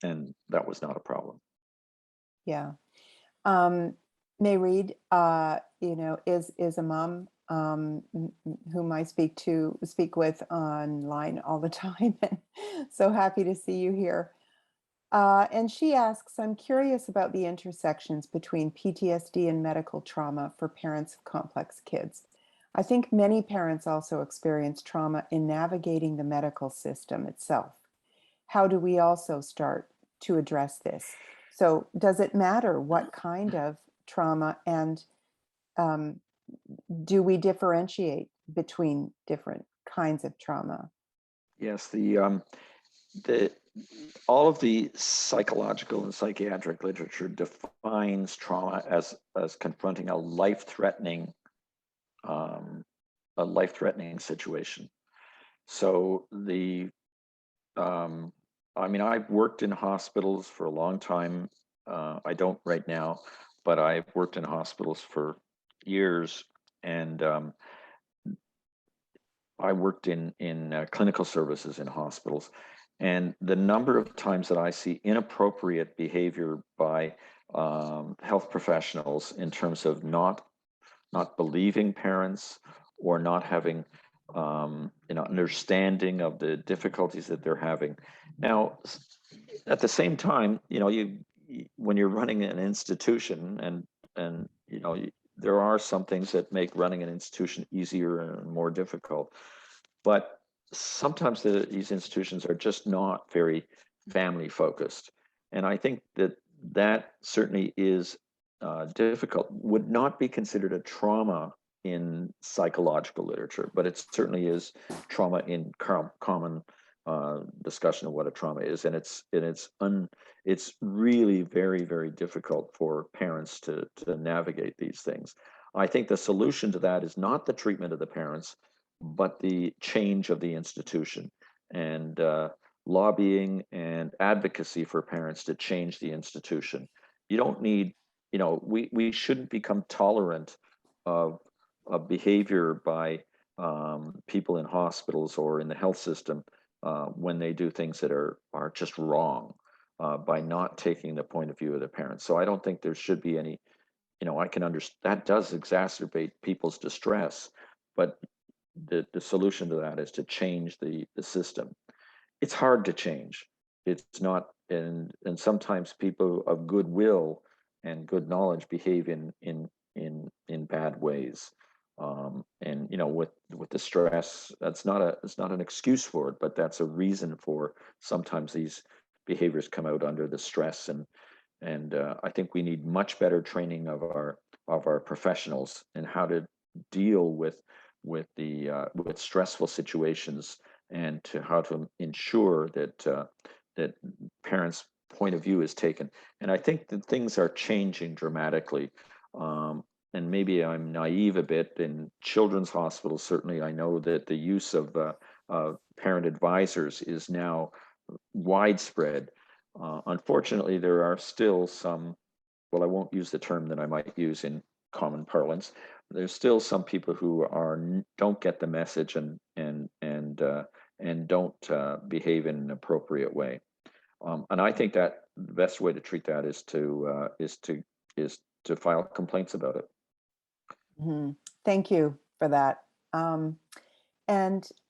and that was not a problem. Yeah. Mayreed, is a mom whom I speak with online all the time. And so happy to see you here. And she asks, I'm curious about the intersections between PTSD and medical trauma for parents of complex kids. I think many parents also experience trauma in navigating the medical system itself. How do we also start to address this? So does it matter what kind of trauma, and do we differentiate between different kinds of trauma? Yes, all of the psychological and psychiatric literature defines trauma as confronting a life-threatening situation. So I've worked in hospitals for a long time. I don't right now, but I've worked in hospitals for years, and I worked in clinical services in hospitals, and the number of times that I see inappropriate behavior by health professionals in terms of not believing parents, or not having understanding of the difficulties that they're having. Now, at the same time, when you're running an institution, and there are some things that make running an institution easier and more difficult, but sometimes these institutions are just not very family focused, and I think that certainly is difficult. Would not be considered a trauma in psychological literature, but it certainly is trauma in common discussion of what a trauma is, and it's really very, very difficult for parents to navigate these things. I think the solution to that is not the treatment of the parents, but the change of the institution, and lobbying and advocacy for parents to change the institution. You don't need, we shouldn't become tolerant of behavior by people in hospitals or in the health system when they do things that are just wrong, by not taking the point of view of the parents. So I don't think there should be any, I can understand that does exacerbate people's distress, but the solution to that is to change the system. It's hard to change. It's not, and sometimes people of goodwill and good knowledge behave in bad ways. And with the stress, it's not an excuse for it, but that's a reason for sometimes these behaviors come out under the stress. And I think we need much better training of our professionals in how to deal with stressful situations, and to how to ensure that parents' point of view is taken. And I think that things are changing dramatically. And maybe I'm naive a bit. In children's hospitals, certainly I know that the use of parent advisors is now widespread. Unfortunately, there are still some, well, I won't use the term that I might use in common parlance. There's still some people who don't get the message and don't behave in an appropriate way. And I think that the best way to treat that is to file complaints about it. Mm-hmm. Thank you for that. And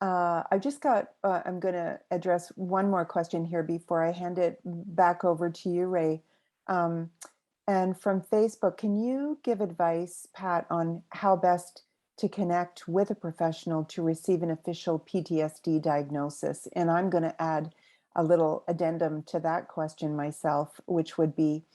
I just got, I'm going to address one more question here before I hand it back over to you, Ray. And from Facebook, can you give advice, Pat, on how best to connect with a professional to receive an official PTSD diagnosis? And I'm going to add a little addendum to that question myself, which would be,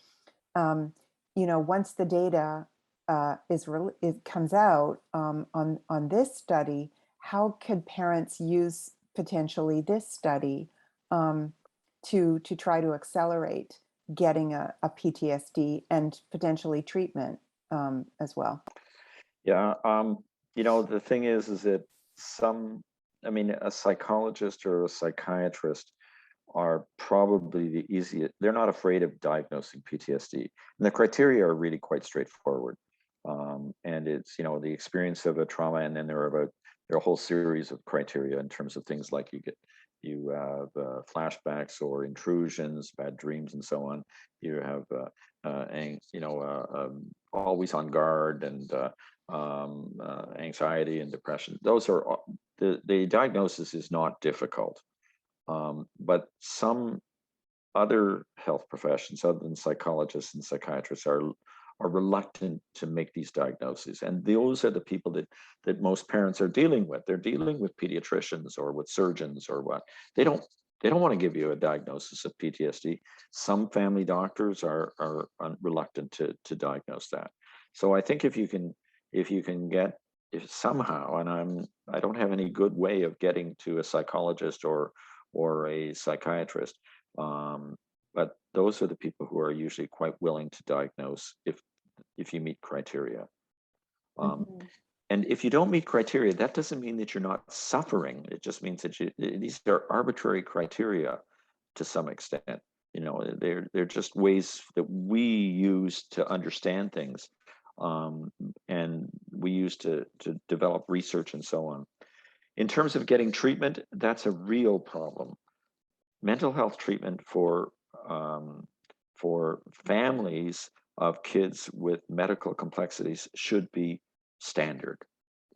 once the data it comes out on this study, how could parents use potentially this study to try to accelerate getting a PTSD and potentially treatment as well? Yeah, the thing is that a psychologist or a psychiatrist are probably the easiest. They're not afraid of diagnosing PTSD. And the criteria are really quite straightforward. And it's, the experience of a trauma, and then there are a whole series of criteria in terms of things like you have flashbacks or intrusions, bad dreams, and so on. You have always on guard, and anxiety and depression. Those are the diagnosis is not difficult, but some other health professions other than psychologists and psychiatrists are reluctant to make these diagnoses, and those are the people that most parents are dealing with. They're dealing with pediatricians or with surgeons or what. They don't want to give you a diagnosis of PTSD. Some family doctors are reluctant to diagnose that. So I think if you can get, if somehow, and I don't have any good way of getting to a psychologist or a psychiatrist, but those are the people who are usually quite willing to diagnose if you meet criteria. And if you don't meet criteria, that doesn't mean that you're not suffering. It just means that these are arbitrary criteria to some extent. They're just ways that we use to understand things, and we use to develop research and so on. In terms of getting treatment, that's a real problem. Mental health treatment for families of kids with medical complexities should be standard.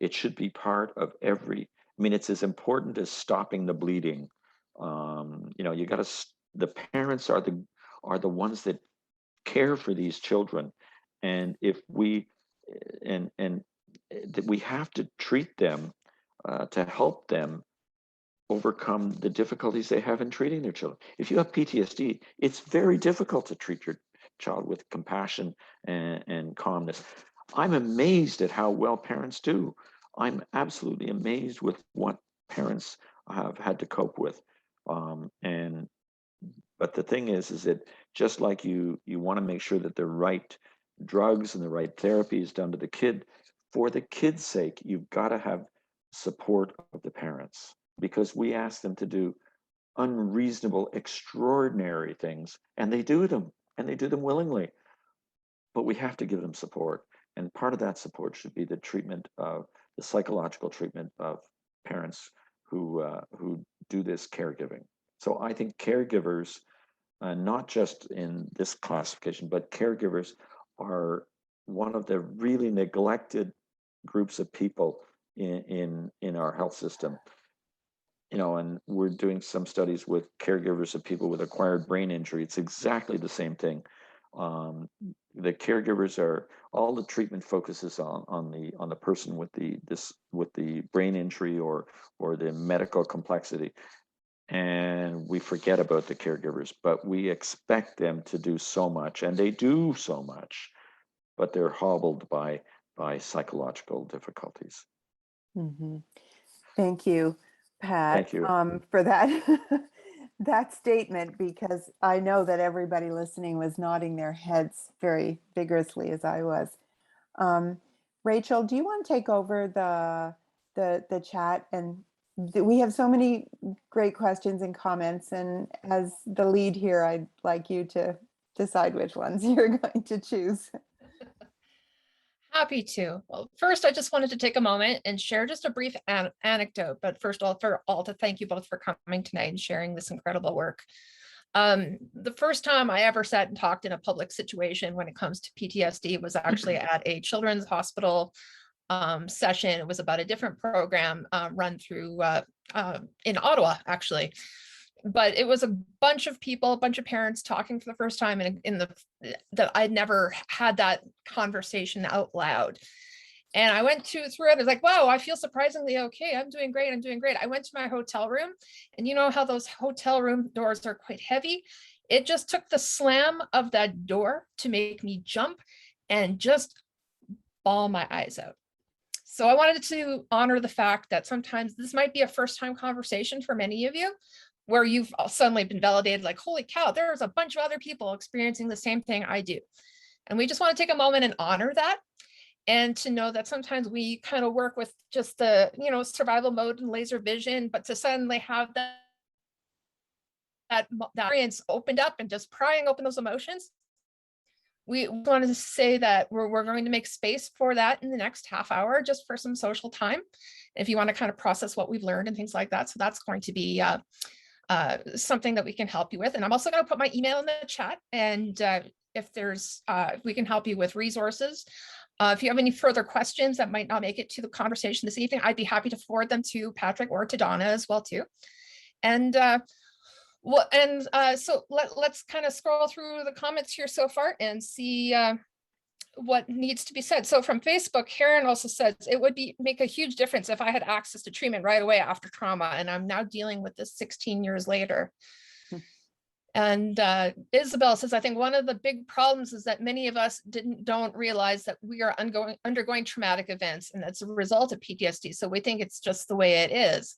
It should be part of it's as important as stopping the bleeding. The parents are the ones that care for these children, and if we that we have to treat them to help them overcome the difficulties they have in treating their children. If you have PTSD, it's very difficult to treat your child with compassion and calmness. I'm amazed at how well parents do. I'm absolutely amazed with what parents have had to cope with. But the thing is that just like you want to make sure that the right drugs and the right therapy is done to the kid, for the kid's sake, you've got to have support of the parents, because we ask them to do unreasonable, extraordinary things, and they do them willingly. But we have to give them support. And part of that support should be the psychological treatment of parents who do this caregiving. So I think caregivers, not just in this classification, but caregivers are one of the really neglected groups of people in our health system. And we're doing some studies with caregivers of people with acquired brain injury. It's exactly the same thing. The caregivers all the treatment focuses on the person with the brain injury or the medical complexity, and we forget about the caregivers. But we expect them to do so much, and they do so much, but they're hobbled by psychological difficulties. Mm-hmm. Thank you, Pat, Thank you. for that that statement, because I know that everybody listening was nodding their heads very vigorously as I was. Rachel, do you want to take over the chat? And we have so many great questions and comments, and as the lead here, I'd like you to decide which ones you're going to choose. Happy to. Well, first, I just wanted to take a moment and share just a brief anecdote. But first of all, for all to thank you both for coming tonight and sharing this incredible work. The first time I ever sat and talked in a public situation when it comes to PTSD was actually at a children's hospital session. It was about a different program run through in Ottawa, actually. But it was a bunch of people, a bunch of parents talking for the first time that I'd never had that conversation out loud. And I went through it. I was like, wow, I feel surprisingly okay. I'm doing great. I went to my hotel room, and you know how those hotel room doors are quite heavy. It just took the slam of that door to make me jump and just bawl my eyes out. So I wanted to honor the fact that sometimes this might be a first time conversation for many of you, where you've suddenly been validated, like, holy cow, there's a bunch of other people experiencing the same thing I do. And we just want to take a moment and honor that. And to know that sometimes we kind of work with just the, survival mode and laser vision, but to suddenly have that experience opened up and just prying open those emotions. We wanted to say that we're going to make space for that in the next half hour, just for some social time, if you want to kind of process what we've learned and things like that. So that's going to be something that we can help you with. And I'm also going to put my email in the chat. And if we can help you with resources. If you have any further questions that might not make it to the conversation this evening, I'd be happy to forward them to Patrick or to Donna as well too. And so let's kind of scroll through the comments here so far and see what needs to be said. So from Facebook, Karen also says, it would make a huge difference if I had access to treatment right away after trauma, and I'm now dealing with this 16 years later. And Isabel says, I think one of the big problems is that many of us don't realize that we are undergoing traumatic events, and that's a result of PTSD. So we think it's just the way it is.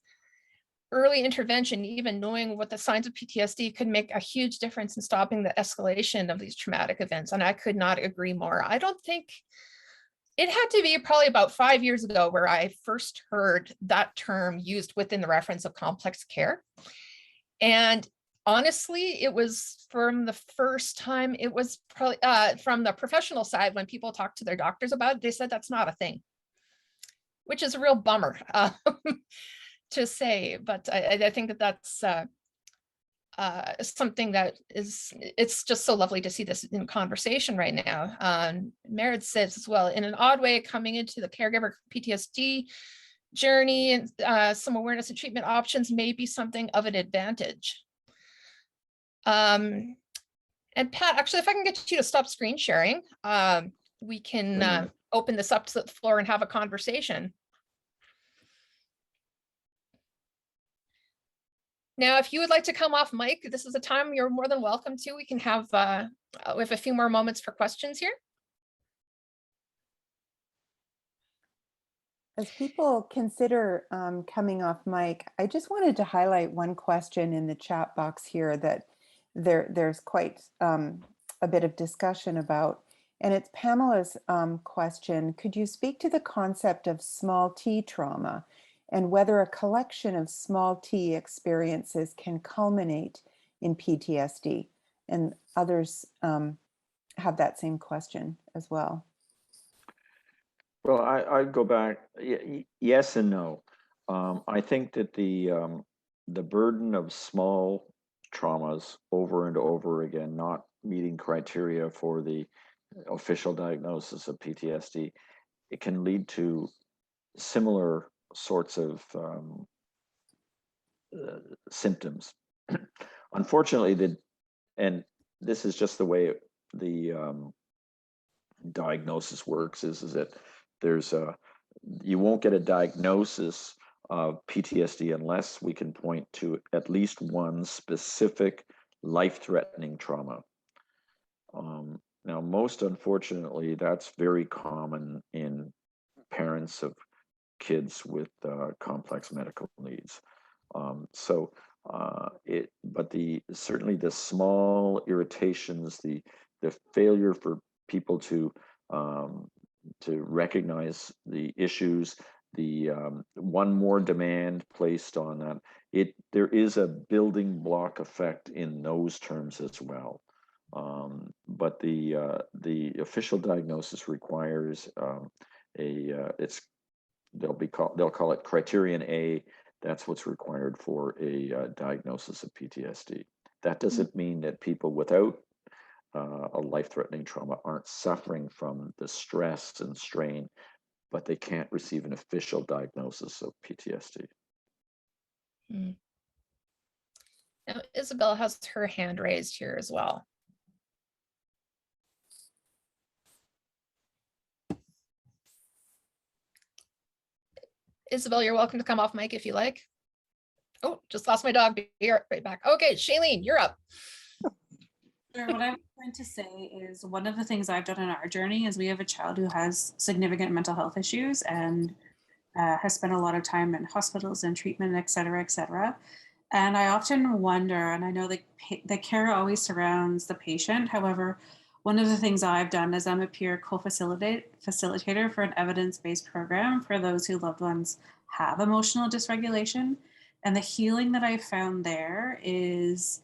Early intervention, even knowing what the signs of PTSD, could make a huge difference in stopping the escalation of these traumatic events. And I could not agree more. I don't think it had to be probably about 5 years ago where I first heard that term used within the reference of complex care. And honestly, it was from the first time, it was probably from the professional side, when people talk to their doctors about it, they said that's not a thing, which is a real bummer. To say, but I think that that's something that it's just so lovely to see this in conversation right now. Merit says as well, in an odd way, coming into the caregiver PTSD journey and some awareness and treatment options may be something of an advantage. And Pat, actually, if I can get you to stop screen sharing, we can open this up to the floor and have a conversation. Now, if you would like to come off mic, this is a time you're more than welcome to. We can have, we have a few more moments for questions here. As people consider coming off mic, I just wanted to highlight one question in the chat box here that there's quite a bit of discussion about. And it's Pamela's question. Could you speak to the concept of small t trauma and whether a collection of small t experiences can culminate in PTSD? And others have that same question as well. Well, I'd go back, yes and no. I think that the burden of small traumas over and over again, not meeting criteria for the official diagnosis of PTSD, it can lead to similar sorts of symptoms. Unfortunately, and this is just the way the diagnosis works, is that there's you won't get a diagnosis of PTSD unless we can point to at least one specific life-threatening trauma. Now, most unfortunately, that's very common in parents of kids with complex medical needs. But certainly the small irritations, the failure for people to recognize the issues, the one more demand placed on that, there is a building block effect in those terms as well. But the official diagnosis requires they'll call it criterion A. That's what's required for a diagnosis of PTSD. That doesn't mean that people without a life-threatening trauma aren't suffering from the stress and strain, but they can't receive an official diagnosis of PTSD. Now, Isabel has her hand raised here as well. Isabel, you're welcome to come off mic if you like. Oh, just lost my dog. Be right back. Okay, Shailene, you're up. Sure. What I was going to say is one of the things I've done in our journey is we have a child who has significant mental health issues and has spent a lot of time in hospitals and treatment, et cetera, et cetera. And I often wonder, and I know that the care always surrounds the patient. However, one of the things I've done is I'm a peer facilitator for an evidence-based program for those whose loved ones have emotional dysregulation. And the healing that I found there is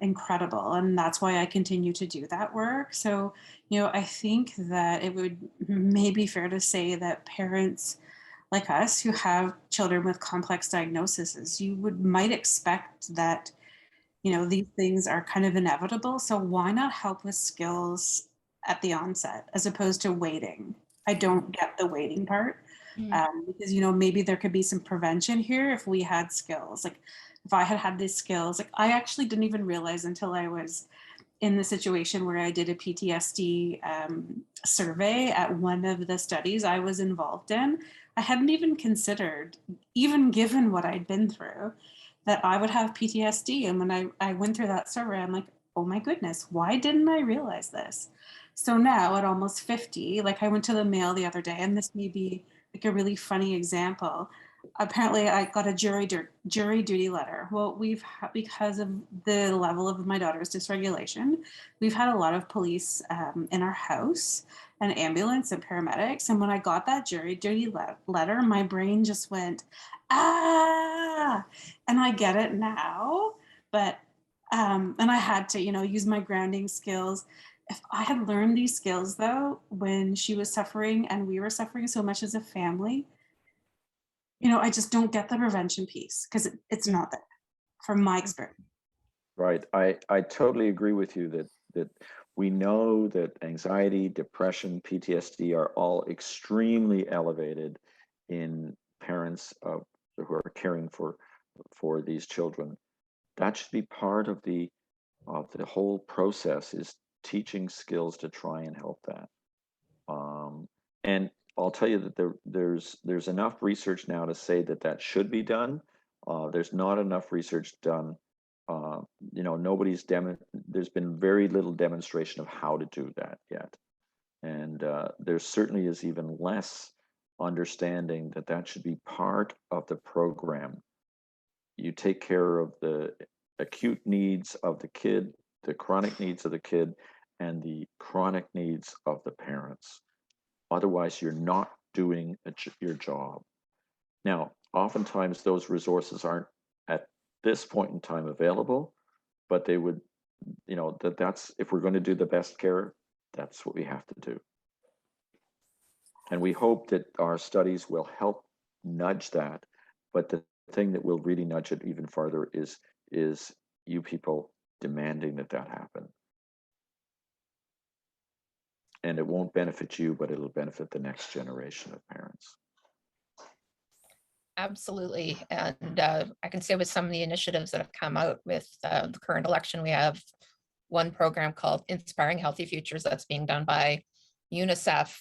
incredible. And that's why I continue to do that work. So, I think that it would maybe fair to say that parents like us who have children with complex diagnoses, you might expect that, these things are kind of inevitable. So why not help with skills at the onset as opposed to waiting? I don't get the waiting part. Because maybe there could be some prevention here if we had skills. Like if I had these skills, like I actually didn't even realize until I was in the situation where I did a PTSD survey at one of the studies I was involved in. I hadn't even considered, even given what I'd been through, that I would have PTSD. And when I went through that survey, I'm like, oh my goodness, why didn't I realize this? So now at almost 50, like I went to the mail the other day, and this may be like a really funny example. Apparently I got a jury duty letter. Well, because of the level of my daughter's dysregulation, we've had a lot of police in our house, an ambulance and paramedics. And when I got that jury duty letter, my brain just went, ah, and I get it now. But, and I had to, use my grounding skills. If I had learned these skills though, when she was suffering and we were suffering so much as a family, I just don't get the prevention piece because it's not there from my experience. Right. I totally agree with you that we know that anxiety, depression, PTSD are all extremely elevated in parents who are caring for these children. That should be part of the whole process, is teaching skills to try and help that. And I'll tell you that there's enough research now to say that should be done. There's not enough research done. There's been very little demonstration of how to do that yet. And there certainly is even less understanding that should be part of the program. You take care of the acute needs of the kid, the chronic needs of the kid, and the chronic needs of the parents. Otherwise, you're not doing your job. Now, oftentimes those resources aren't at this point in time available, but they would, that's if we're going to do the best care, that's what we have to do. And we hope that our studies will help nudge that. But the thing that will really nudge it even farther is you people demanding that happen. And it won't benefit you, but it'll benefit the next generation of parents. Absolutely. And I can say with some of the initiatives that have come out with the current election, we have one program called Inspiring Healthy Futures that's being done by UNICEF,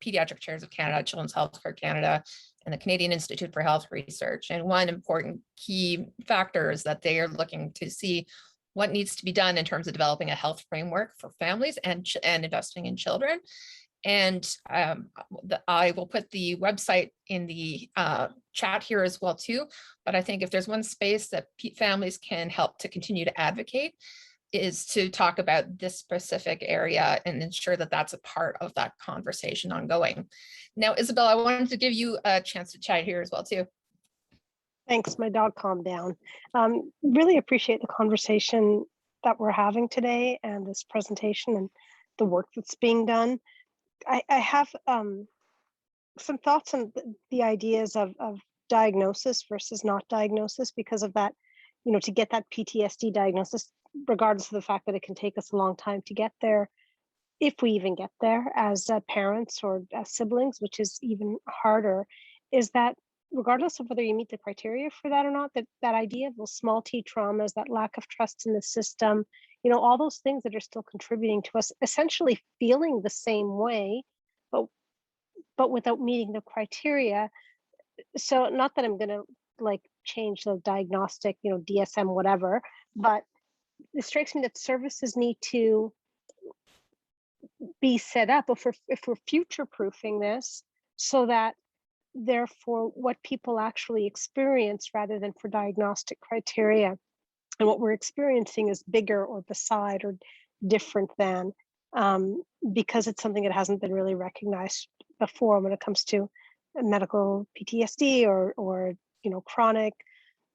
Pediatric Chairs of Canada, Children's Healthcare Canada, and the Canadian Institute for Health Research. And one important key factor is that they are looking to see what needs to be done in terms of developing a health framework for families and investing in children. And I will put the website in the chat here as well too. But I think if there's one space that families can help to continue to advocate, is to talk about this specific area and ensure that that's a part of that conversation ongoing. Now, Isabel, I wanted to give you a chance to chat here as well too. Thanks, my dog calmed down. Really appreciate the conversation that we're having today and this presentation and the work that's being done. I have some thoughts on the ideas of diagnosis versus not diagnosis because of that, to get that PTSD diagnosis, regardless of the fact that it can take us a long time to get there, if we even get there as parents or as siblings, which is even harder, is that regardless of whether you meet the criteria for that or not, that idea of those small t traumas, that lack of trust in the system, all those things that are still contributing to us essentially feeling the same way, but without meeting the criteria. So not that I'm going to change the diagnostic, DSM, whatever, but it strikes me that services need to be set up if we're future proofing this, so that therefore what people actually experience rather than for diagnostic criteria, and what we're experiencing is bigger or beside or different than, because it's something that hasn't been really recognized before when it comes to medical PTSD or chronic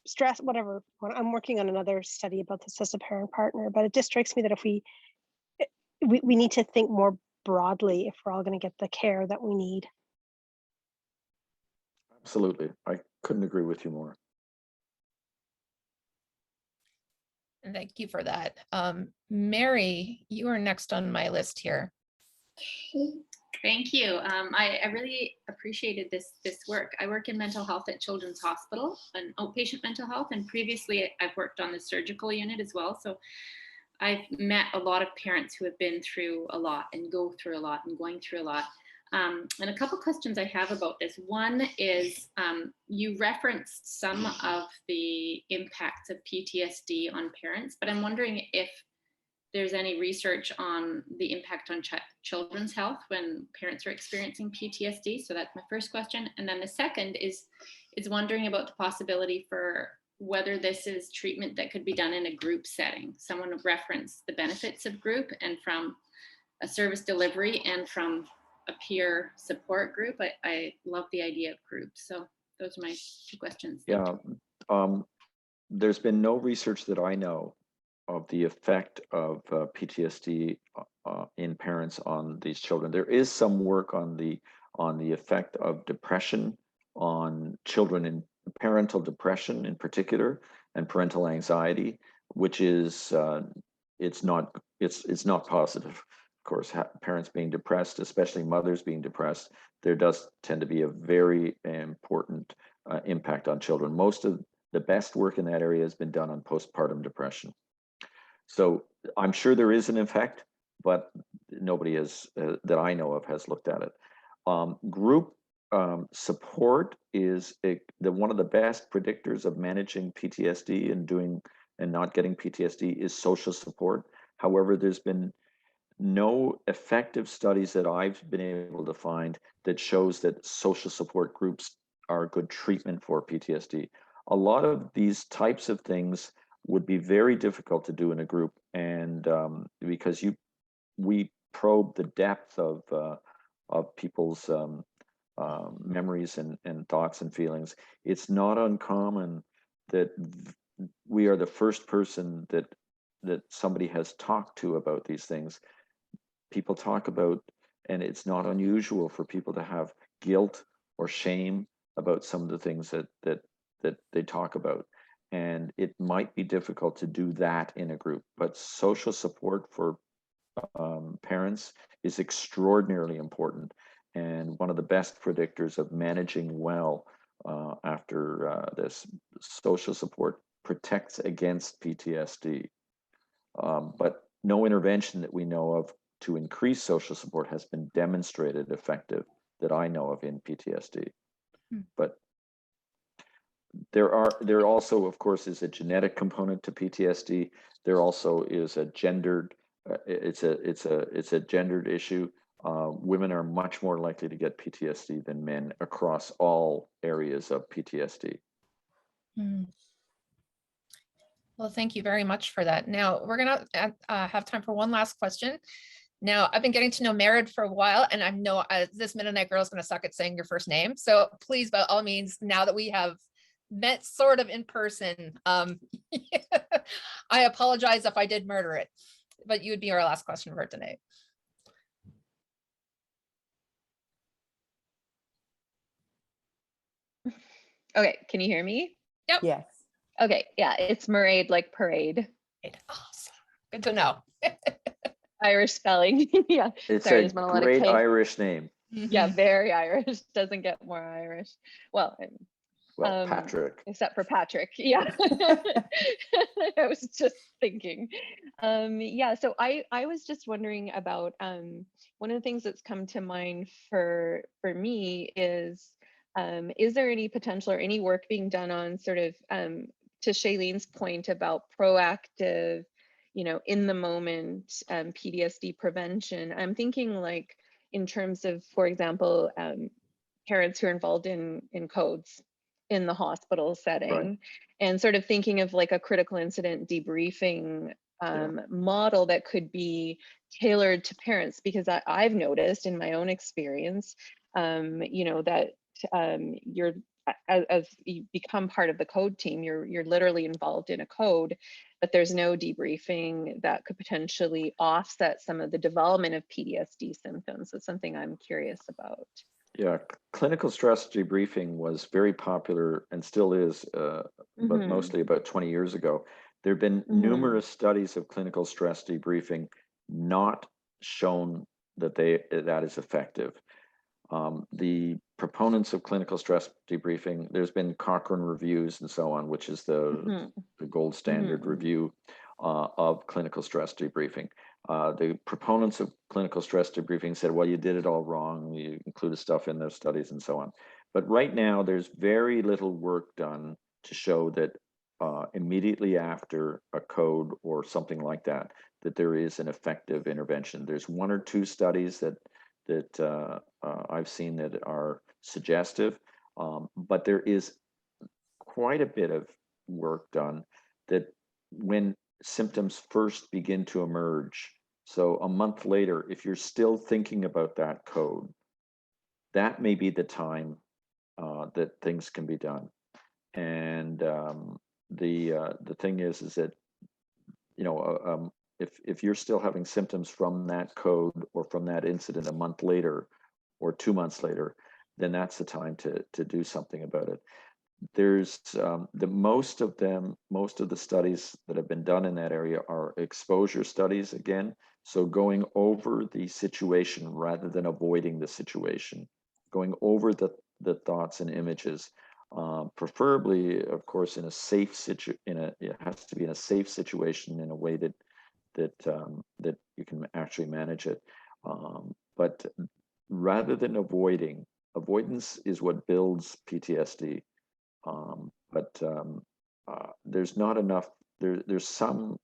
stress, whatever. I'm working on another study about this as a parent partner, but it just strikes me that if we need to think more broadly if we're all going to get the care that we need. Absolutely. I couldn't agree with you more. And thank you for that. Mary, you are next on my list here. Thank you. I really appreciated this work. I work in mental health at Children's Hospital, an outpatient mental health, and previously I've worked on the surgical unit as well. So I've met a lot of parents who have been through a lot and go through a lot and going through a lot. And a couple questions I have about this. One is, you referenced some of the impacts of PTSD on parents, but I'm wondering if there's any research on the impact on children's health when parents are experiencing PTSD. So that's my first question. And then the second is wondering about the possibility for whether this is treatment that could be done in a group setting. Someone referenced the benefits of group and from a service delivery and from a peer support group. I love the idea of groups. So those are my two questions. Yeah, there's been no research that I know of the effect of PTSD in parents on these children. There is some work on the effect of depression on children, in parental depression in particular, and parental anxiety, which is it's not positive. Of course, parents being depressed, especially mothers being depressed, there does tend to be a very important impact on children. Most of the best work in that area has been done on postpartum depression. So I'm sure there is an effect, but nobody has, that I know of, has looked at it. Group support is one of the best predictors of managing PTSD and not getting PTSD is social support. However, there's been no effective studies that I've been able to find that shows that social support groups are a good treatment for PTSD. A lot of these types of things would be very difficult to do in a group, and because we probe the depth of people's memories and thoughts and feelings. It's not uncommon that we are the first person that somebody has talked to about these things. People talk about, and it's not unusual for people to have guilt or shame about some of the things that they talk about. And it might be difficult to do that in a group, but social support for parents is extraordinarily important and one of the best predictors of managing well after this. Social support protects against PTSD, but no intervention that we know of to increase social support has been demonstrated effective that I know of in PTSD. But there also, of course, is a genetic component to PTSD. There also is a gendered, it's a gendered issue. Women are much more likely to get PTSD than men across all areas of PTSD. Well, thank you very much for that. Now we're gonna have time for one last question. Now, I've been getting to know Merid for a while, and I know this Mennonite girl is going to suck at saying your first name. So please, by all means, now that we have met sort of in person, I apologize if I did murder it, but you would be our last question for tonight. Okay, can you hear me? Yep. Yes. Okay, yeah, it's Mairead, like parade. Awesome. Good to know. Irish spelling. Yeah. It's Sorry, a there's been a lot of great K. Irish name. Yeah, very Irish. Doesn't get more Irish. Well, Patrick. except for Patrick. Yeah. I was just thinking. Yeah, so I was just wondering about one of the things that's come to mind for me is there any potential or any work being done on sort of to Shailene's point about proactive in the moment PTSD prevention. I'm thinking like in terms of, for example, parents who are involved in codes in the hospital setting, and sort of thinking of like a critical incident debriefing model that could be tailored to parents, because I've noticed in my own experience, that you're as you become part of the code team, you're literally involved in a code, but there's no debriefing that could potentially offset some of the development of PTSD symptoms. It's something I'm curious about. Yeah, clinical stress debriefing was very popular and still is, but mostly about 20 years ago. There have been numerous studies of clinical stress debriefing not shown that that is effective. The proponents of clinical stress debriefing, there's been Cochrane reviews and so on, which is the gold standard review of clinical stress debriefing. The proponents of clinical stress debriefing said, well, you did it all wrong. You included stuff in those studies and so on. But right now, there's very little work done to show that immediately after a code or something like that, that there is an effective intervention. There's 1 or 2 studies that I've seen that are suggestive, but there is quite a bit of work done that when symptoms first begin to emerge, so a month later, if you're still thinking about that code, that may be the time that things can be done. And the thing is that, if you're still having symptoms from that code or from that incident a month later or 2 months later, then that's the time to do something about it. There's most of the studies that have been done in that area are exposure studies again. So going over the situation rather than avoiding the situation, going over the thoughts and images, preferably, of course, in a safe it has to be in a safe situation in a way that you can actually manage it. But rather than avoidance is what builds PTSD. But there's not enough. There's some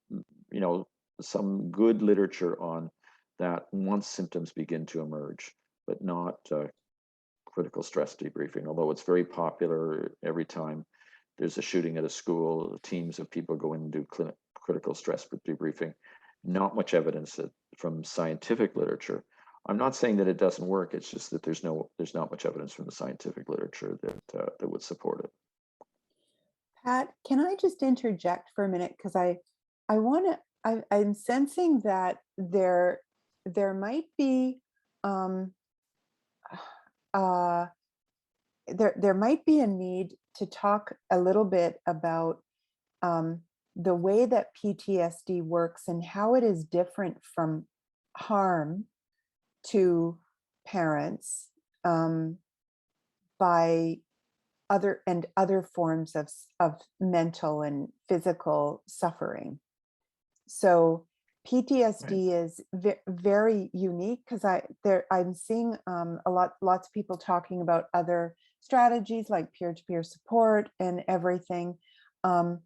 good literature on that once symptoms begin to emerge, but not critical stress debriefing. Although it's very popular every time there's a shooting at a school, teams of people go in and do critical stress debriefing. Not much evidence from scientific literature. I'm not saying that it doesn't work. It's just that there's not much evidence from the scientific literature that would support it. Pat, can I just interject for a minute? Because I'm sensing that there might be there might be a need to talk a little bit about the way that PTSD works and how it is different from harm to parents by other forms of mental and physical suffering. So PTSD is very unique because I'm seeing lots of people talking about other strategies like peer-to-peer support and everything. But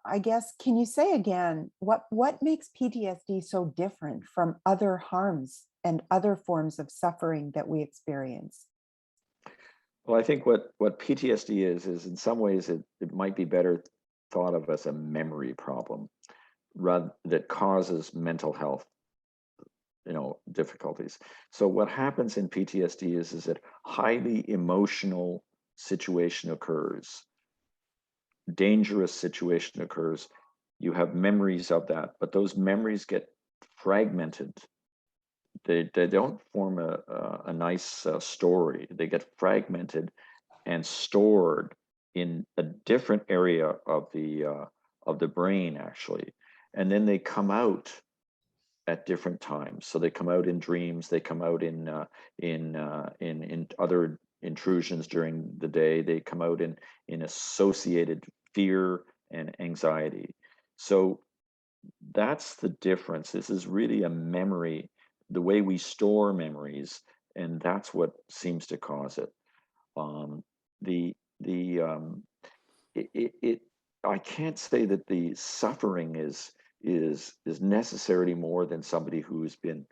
I guess, can you say again, what makes PTSD so different from other harms and other forms of suffering that we experience? Well, I think what PTSD is in some ways it might be better thought of as a memory problem that causes mental health difficulties. So what happens in PTSD is that highly emotional situation occurs, dangerous situation occurs, you have memories of that, but those memories get fragmented. They don't form a nice story. They get fragmented and stored in a different area of the brain, actually, and then they come out at different times. So they come out in dreams. They come out in other intrusions during the day. They come out in associated fear and anxiety. So that's the difference. This is really a memory, the way we store memories, and that's what seems to cause it. I can't say that the suffering is necessarily more than somebody who's been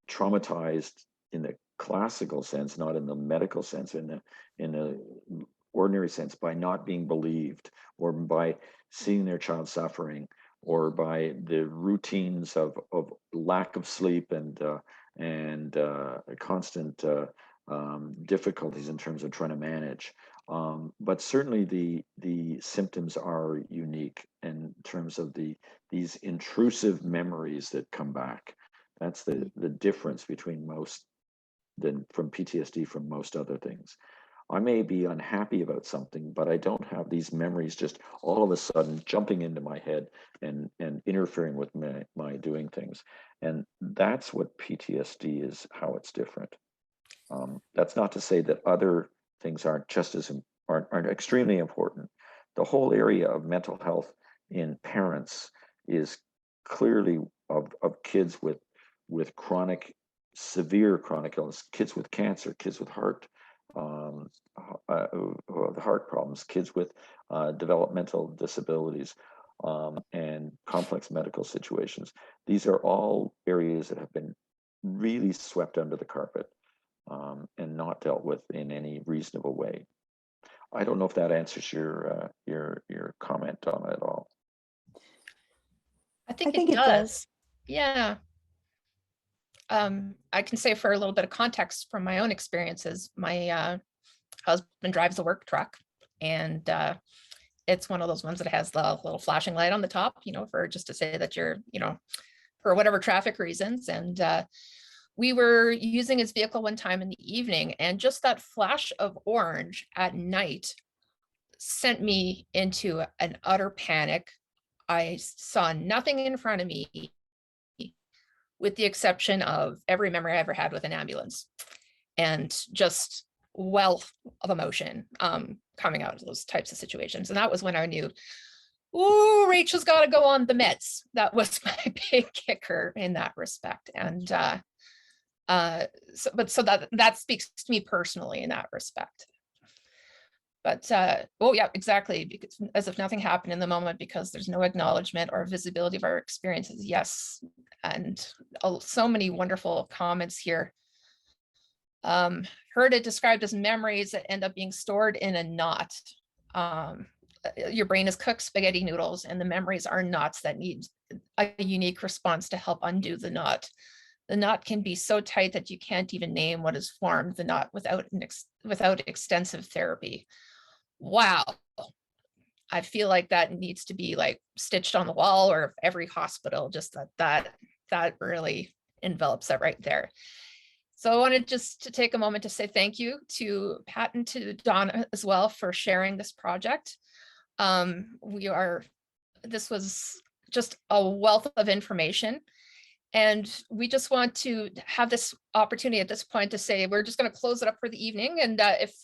traumatized in the classical sense, not in the medical sense, in the ordinary sense, by not being believed, or by seeing their child suffering, or by the routines of lack of sleep and constant difficulties in terms of trying to manage. But certainly the symptoms are unique in terms of these intrusive memories that come back. That's the difference between from PTSD from most other things. I may be unhappy about something, but I don't have these memories just all of a sudden jumping into my head and interfering with my doing things. And that's what PTSD is, how it's different. That's not to say that other things aren't extremely important. The whole area of mental health in parents is clearly of kids with severe chronic illness, kids with cancer, kids with heart problems, kids with developmental disabilities, and complex medical situations. These are all areas that have been really swept under the carpet and not dealt with in any reasonable way. I don't know if that answers your comment on it at all. I think it does. Yeah. I can say for a little bit of context from my own experiences, my husband drives a work truck, and it's one of those ones that has the little flashing light on the top, for just to say that you're, for whatever traffic reasons. And we were using his vehicle one time in the evening, and just that flash of orange at night sent me into an utter panic. I saw nothing in front of me, with the exception of every memory I ever had with an ambulance, and just wealth of emotion coming out of those types of situations. And that was when I knew, ooh, Rachel's got to go on the meds. That was my big kicker in that respect. And so that speaks to me personally in that respect. But oh yeah, exactly, because as if nothing happened in the moment, because there's no acknowledgement or visibility of our experiences. Yes, and so many wonderful comments here. Heard it described as memories that end up being stored in a knot. Your brain is cooked spaghetti noodles, and the memories are knots that need a unique response to help undo the knot. The knot can be so tight that you can't even name what has formed the knot without extensive therapy. Wow. I feel like that needs to be like stitched on the wall, or every hospital, just that really envelops that right there. So I wanted just to take a moment to say thank you to Pat and to Donna as well for sharing this project. This was just a wealth of information. And we just want to have this opportunity at this point to say, we're just going to close it up for the evening. And if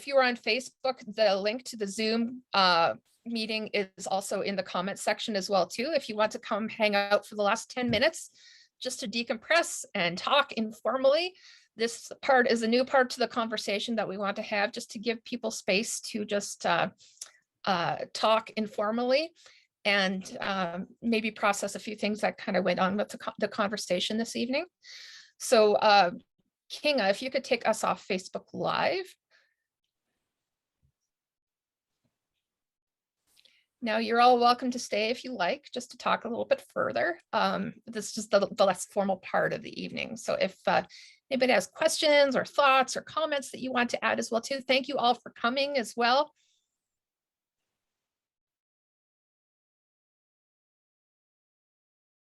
you are on Facebook, the link to the Zoom meeting is also in the comments section as well too. If you want to come hang out for the last 10 minutes, just to decompress and talk informally. This part is a new part to the conversation that we want to have, just to give people space to just talk informally and maybe process a few things that kind of went on with the conversation this evening. So Kinga, if you could take us off Facebook Live. Now you're all welcome to stay if you like, just to talk a little bit further. This is the less formal part of the evening. So if anybody has questions or thoughts or comments that you want to add as well too, thank you all for coming as well.